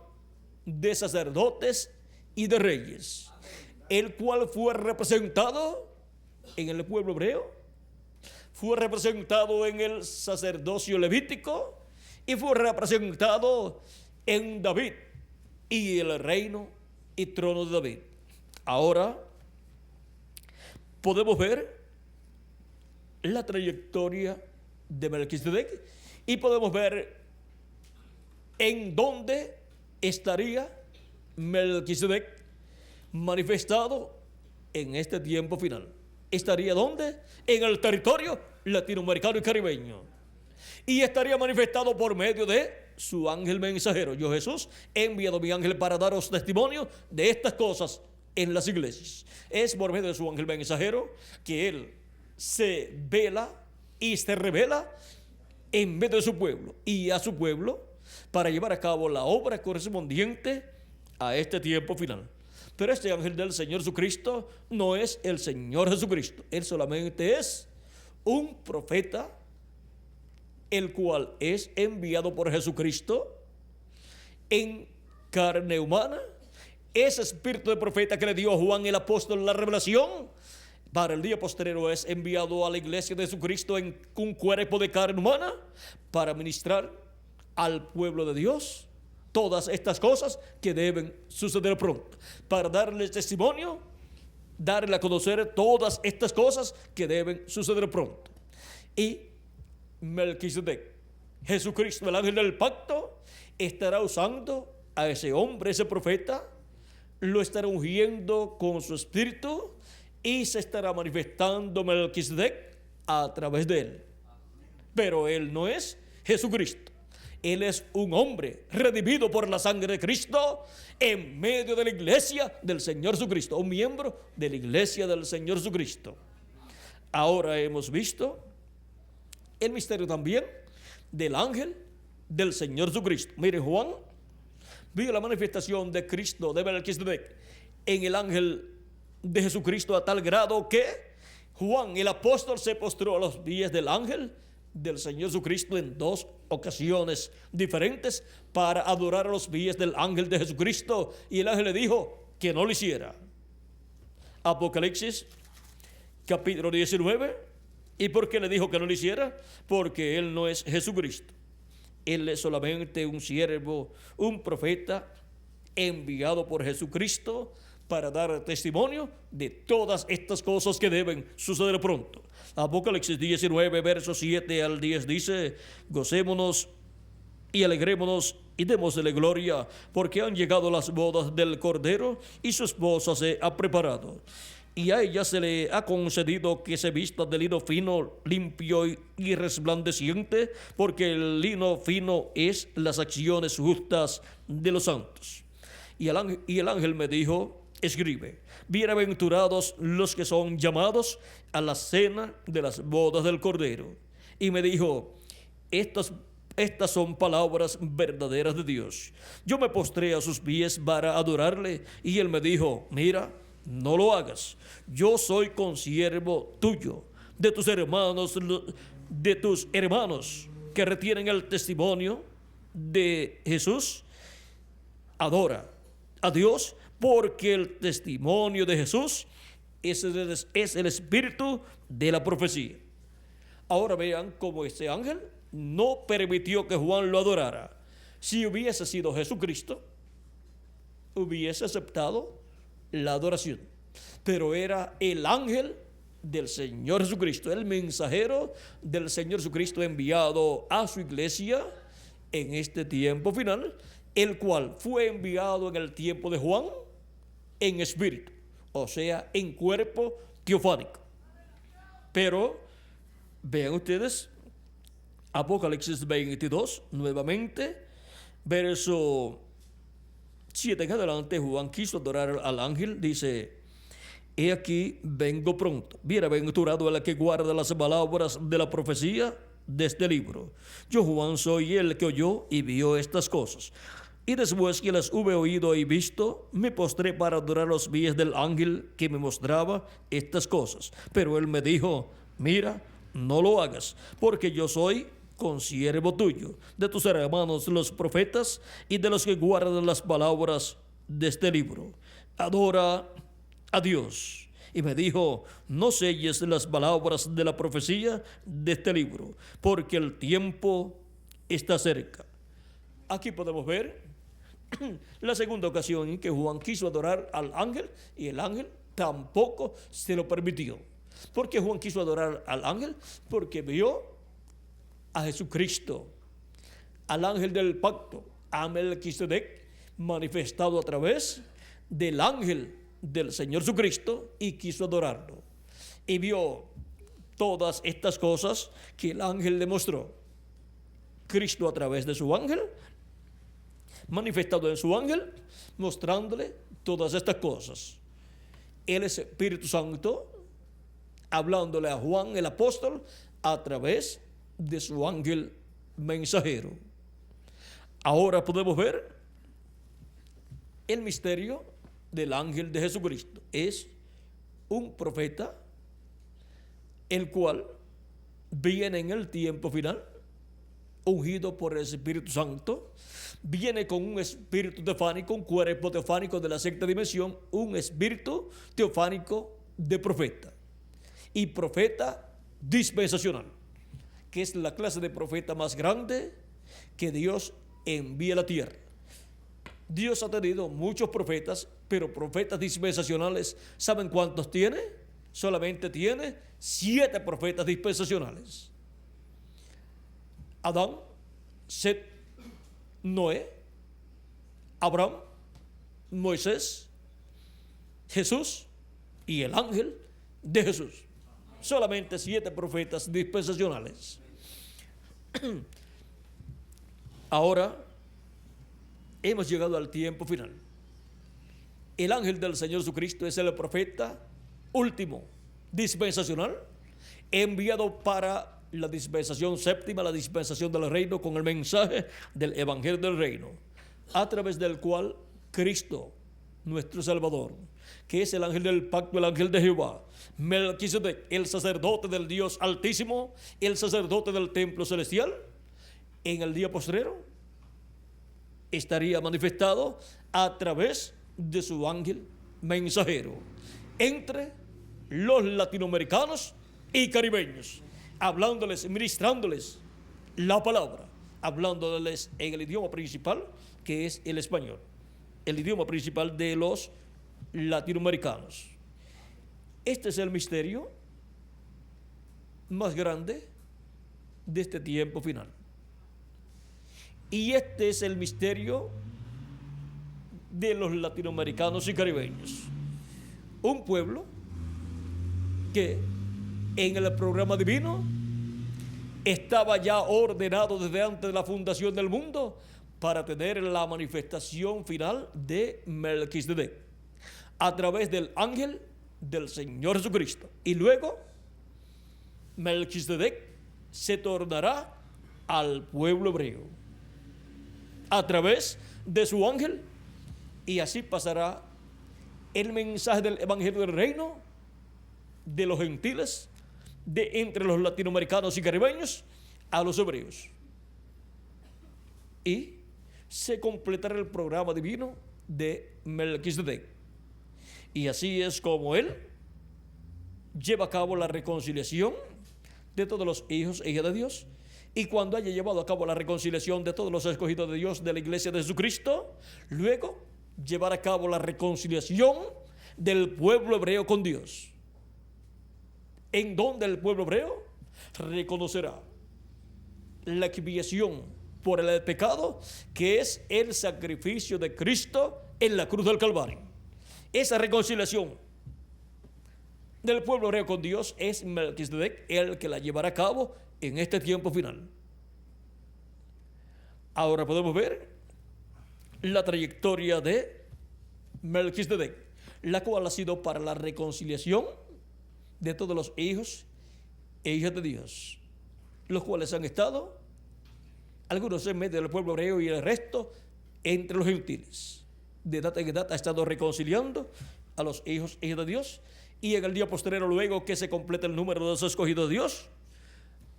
de sacerdotes y de reyes, el cual fue representado en el pueblo hebreo, fue representado en el sacerdocio levítico y fue representado en David y el reino y trono de David. Ahora podemos ver la trayectoria de Melquisedec y podemos ver en dónde estaría Melquisedec manifestado en este tiempo final. ¿Estaría dónde? En el territorio latinoamericano y caribeño. Y estaría manifestado por medio de su ángel mensajero. Yo, Jesús, he enviado mi ángel para daros testimonio de estas cosas en las iglesias. Es por medio de su ángel mensajero que Él se vela y se revela en medio de su pueblo y a su pueblo, para llevar a cabo la obra correspondiente a este tiempo final. Pero este ángel del Señor Jesucristo no es el Señor Jesucristo. Él solamente es un profeta, el cual es enviado por Jesucristo en carne humana. Ese espíritu de profeta que le dio a Juan el apóstol la revelación, para el día posterior es enviado a la iglesia de Jesucristo en un cuerpo de carne humana para ministrar al pueblo de Dios todas estas cosas que deben suceder pronto, para darles testimonio, darle a conocer todas estas cosas que deben suceder pronto. Y Melquisedec, Jesucristo, el ángel del pacto, estará usando a ese hombre, ese profeta, lo estará ungiendo con su espíritu y se estará manifestando Melquisedec a través de él. Pero él no es Jesucristo. Él es un hombre redimido por la sangre de Cristo en medio de la iglesia del Señor Jesucristo, un miembro de la iglesia del Señor Jesucristo. Ahora hemos visto el misterio también del ángel del Señor Jesucristo. Mire, Juan vio la manifestación de Cristo, de Melquisedec, en el ángel de Jesucristo a tal grado que Juan, el apóstol, se postró a los pies del ángel del Señor Jesucristo en dos ocasiones diferentes para adorar a los pies del ángel de Jesucristo, y el ángel le dijo que no lo hiciera. Apocalipsis capítulo 19 ¿Y por qué le dijo que no lo hiciera? Porque él no es Jesucristo. Él es solamente un siervo, un profeta enviado por Jesucristo para dar testimonio de todas estas cosas que deben suceder pronto. Apocalipsis 19, versos 7 al 10 dice: gocémonos y alegrémonos y démosle gloria, porque han llegado las bodas del Cordero y su esposa se ha preparado. Y a ella se le ha concedido que se vista de lino fino, limpio y resplandeciente, porque el lino fino es las acciones justas de los santos. Y el ángel me dijo: escribe, bienaventurados los que son llamados a la cena de las bodas del Cordero. Y me dijo: estas son palabras verdaderas de Dios. Yo me postré a sus pies para adorarle, y él me dijo: mira, no lo hagas. Yo soy consiervo tuyo, de tus hermanos que retienen el testimonio de Jesús. Adora a Dios, porque el testimonio de Jesús es el espíritu de la profecía. Ahora vean cómo este ángel no permitió que Juan lo adorara. Si hubiese sido Jesucristo, hubiese aceptado la adoración. Pero era el ángel del Señor Jesucristo, el mensajero del Señor Jesucristo enviado a su iglesia en este tiempo final, el cual fue enviado en el tiempo de Juan en espíritu, o sea, en cuerpo teofánico. Pero vean ustedes Apocalipsis 22, nuevamente, verso 7 en adelante. Juan quiso adorar al ángel, dice: he aquí, vengo pronto. Bienaventurado el que guarda las palabras de la profecía de este libro. Yo, Juan, soy el que oyó y vio estas cosas. Y después que las hube oído y visto, me postré para adorar los pies del ángel que me mostraba estas cosas. Pero él me dijo: mira, no lo hagas, porque yo soy consiervo tuyo, de tus hermanos los profetas y de los que guardan las palabras de este libro. Adora a Dios. Y me dijo: no selles las palabras de la profecía de este libro, porque el tiempo está cerca. Aquí podemos ver la segunda ocasión en que Juan quiso adorar al ángel, y el ángel tampoco se lo permitió. ¿Por qué Juan quiso adorar al ángel? Porque vio a Jesucristo, al ángel del pacto, a Melquisedec, manifestado a través del ángel del Señor Jesucristo, y quiso adorarlo. Y vio todas estas cosas que el ángel le mostró. Cristo a través de su ángel, manifestado en su ángel, mostrándole todas estas cosas. El Espíritu Santo hablándole a Juan el apóstol a través de su ángel mensajero. Ahora podemos ver el misterio del ángel de Jesucristo. Es un profeta el cual viene en el tiempo final, ungido por el Espíritu Santo, viene con un espíritu teofánico, un cuerpo teofánico de la sexta dimensión, un espíritu teofánico de profeta, y profeta dispensacional, que es la clase de profeta más grande que Dios envía a la tierra. Dios ha tenido muchos profetas, pero profetas dispensacionales, ¿saben cuántos tiene? Solamente tiene 7 profetas dispensacionales: Adán, Set, Noé, Abraham, Moisés, Jesús y el ángel de Jesús. Solamente 7 profetas dispensacionales. Ahora hemos llegado al tiempo final. El ángel del Señor Jesucristo es el profeta último, dispensacional, enviado para la dispensación séptima, la dispensación del reino, con el mensaje del evangelio del reino, a través del cual Cristo, nuestro Salvador, que es el ángel del pacto, el ángel de Jehová, Melquisedec, el sacerdote del Dios Altísimo, el sacerdote del templo celestial, en el día postrero estaría manifestado a través de su ángel mensajero entre los latinoamericanos y caribeños, hablándoles, ministrándoles la palabra, hablándoles en el idioma principal, que es el español, el idioma principal de los latinoamericanos. Este es el misterio más grande de este tiempo final. Y este es el misterio de los latinoamericanos y caribeños. Un pueblo que en el programa divino estaba ya ordenado desde antes de la fundación del mundo para tener la manifestación final de Melquisedec a través del ángel del Señor Jesucristo. Y luego Melquisedec se tornará al pueblo hebreo a través de su ángel, y así pasará el mensaje del evangelio del reino de los gentiles, de entre los latinoamericanos y caribeños, a los hebreos. Y se completará el programa divino de Melquisedec. Y así es como él lleva a cabo la reconciliación de todos los hijos e hijas de Dios. Y cuando haya llevado a cabo la reconciliación de todos los escogidos de Dios de la iglesia de Jesucristo, luego llevará a cabo la reconciliación del pueblo hebreo con Dios, en donde el pueblo hebreo reconocerá la expiación por el pecado, que es el sacrificio de Cristo en la cruz del Calvario. Esa reconciliación del pueblo hebreo con Dios es Melquisedec el que la llevará a cabo en este tiempo final. Ahora podemos ver la trayectoria de Melquisedec, la cual ha sido para la reconciliación de todos los hijos e hijas de Dios, los cuales han estado, algunos en medio del pueblo hebreo y el resto entre los gentiles. De edad en edad ha estado reconciliando a los hijos e hijas de Dios, y en el día posterior, luego que se complete el número de los escogidos de Dios,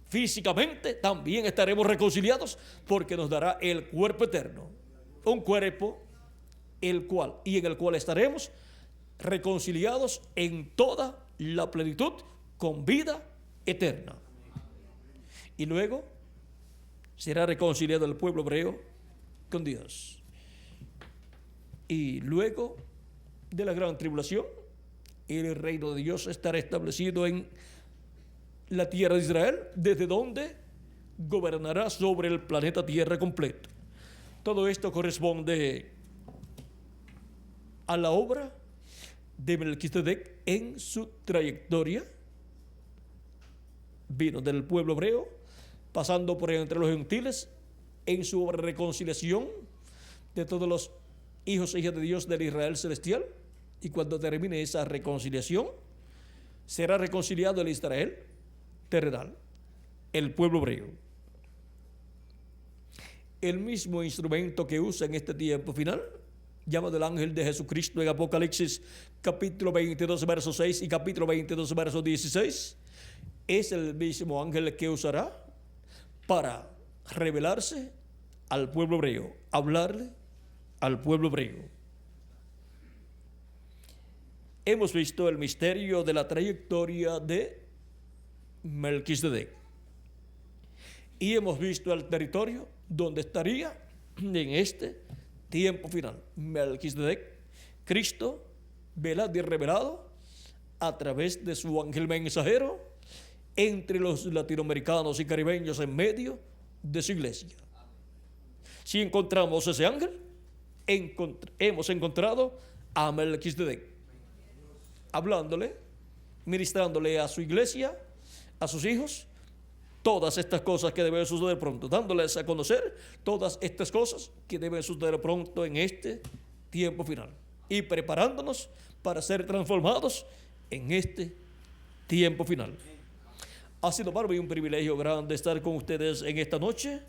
físicamente también estaremos reconciliados, porque nos dará el cuerpo eterno, un cuerpo en el cual estaremos reconciliados en toda la plenitud con vida eterna. Y luego será reconciliado el pueblo hebreo con Dios. Y luego de la gran tribulación, el reino de Dios estará establecido en la tierra de Israel, desde donde gobernará sobre el planeta Tierra completo. Todo esto corresponde a la obra de Melquisedec en su trayectoria. Vino del pueblo hebreo, pasando por entre los gentiles, en su obra de reconciliación de todos los hijos e hijas de Dios del Israel celestial. Y cuando termine esa reconciliación, será reconciliado el Israel terrenal, el pueblo hebreo. El mismo instrumento que usa en este tiempo final, llamado el ángel de Jesucristo en Apocalipsis capítulo 22 verso 6 y capítulo 22 verso 16, es el mismo ángel que usará para revelarse al pueblo hebreo, hablarle al pueblo hebreo. Hemos visto el misterio de la trayectoria de Melquisedec y hemos visto el territorio donde estaría en este tiempo final. Melquisedec, Cristo velado y revelado a través de su ángel mensajero entre los latinoamericanos y caribeños en medio de su iglesia. Si encontramos ese ángel, hemos encontrado a Melquisedec, hablándole, ministrándole a su iglesia, a sus hijos, todas estas cosas que deben suceder pronto, dándoles a conocer todas estas cosas que deben suceder pronto en este tiempo final, y preparándonos para ser transformados en este tiempo final. Ha sido para mí un privilegio grande estar con ustedes en esta noche,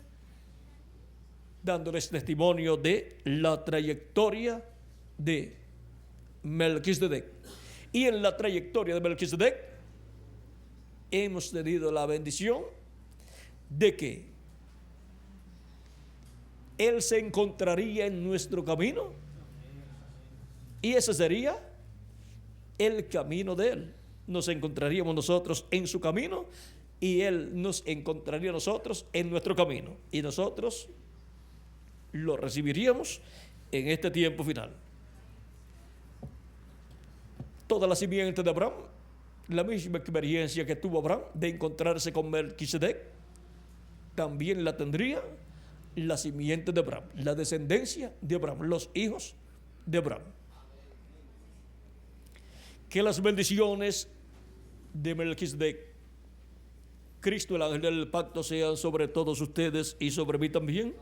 dándoles testimonio de la trayectoria de Melquisedec. Y en la trayectoria de Melquisedec hemos tenido la bendición de que Él se encontraría en nuestro camino, y ese sería el camino de Él. nos encontraríamos nosotros en su camino y Él nos encontraría a nosotros en nuestro camino. Y nosotros lo recibiríamos en este tiempo final. Toda la simiente de Abraham, la misma experiencia que tuvo Abraham de encontrarse con Melquisedec, también la tendría la simiente de Abraham, la descendencia de Abraham, los hijos de Abraham. Que las bendiciones de Melquisedec, Cristo, el ángel del pacto, sean sobre todos ustedes y sobre mí también.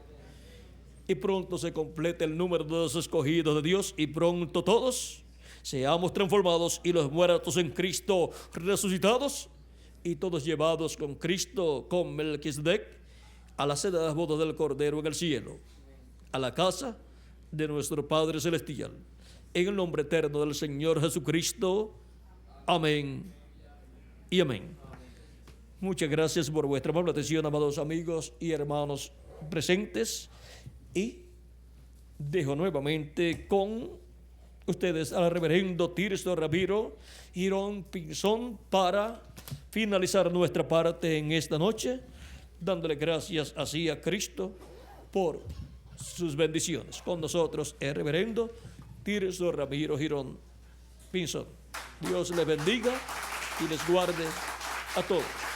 Y pronto se complete el número de los escogidos de Dios y pronto todos seamos transformados y los muertos en Cristo resucitados y todos llevados con Cristo, con Melquisedec, a la cena de las bodas del Cordero en el cielo, a la casa de nuestro Padre Celestial. En el nombre eterno del Señor Jesucristo. Amén y amén. Muchas gracias por vuestra amable atención, amados amigos y hermanos presentes. Y dejo nuevamente con ustedes al reverendo Tirso Ramiro Girón Pinzón para finalizar nuestra parte en esta noche, dándole gracias así a Cristo por sus bendiciones. Con nosotros el reverendo Tirso Ramiro Girón Pinzón. Dios les bendiga y les guarde a todos.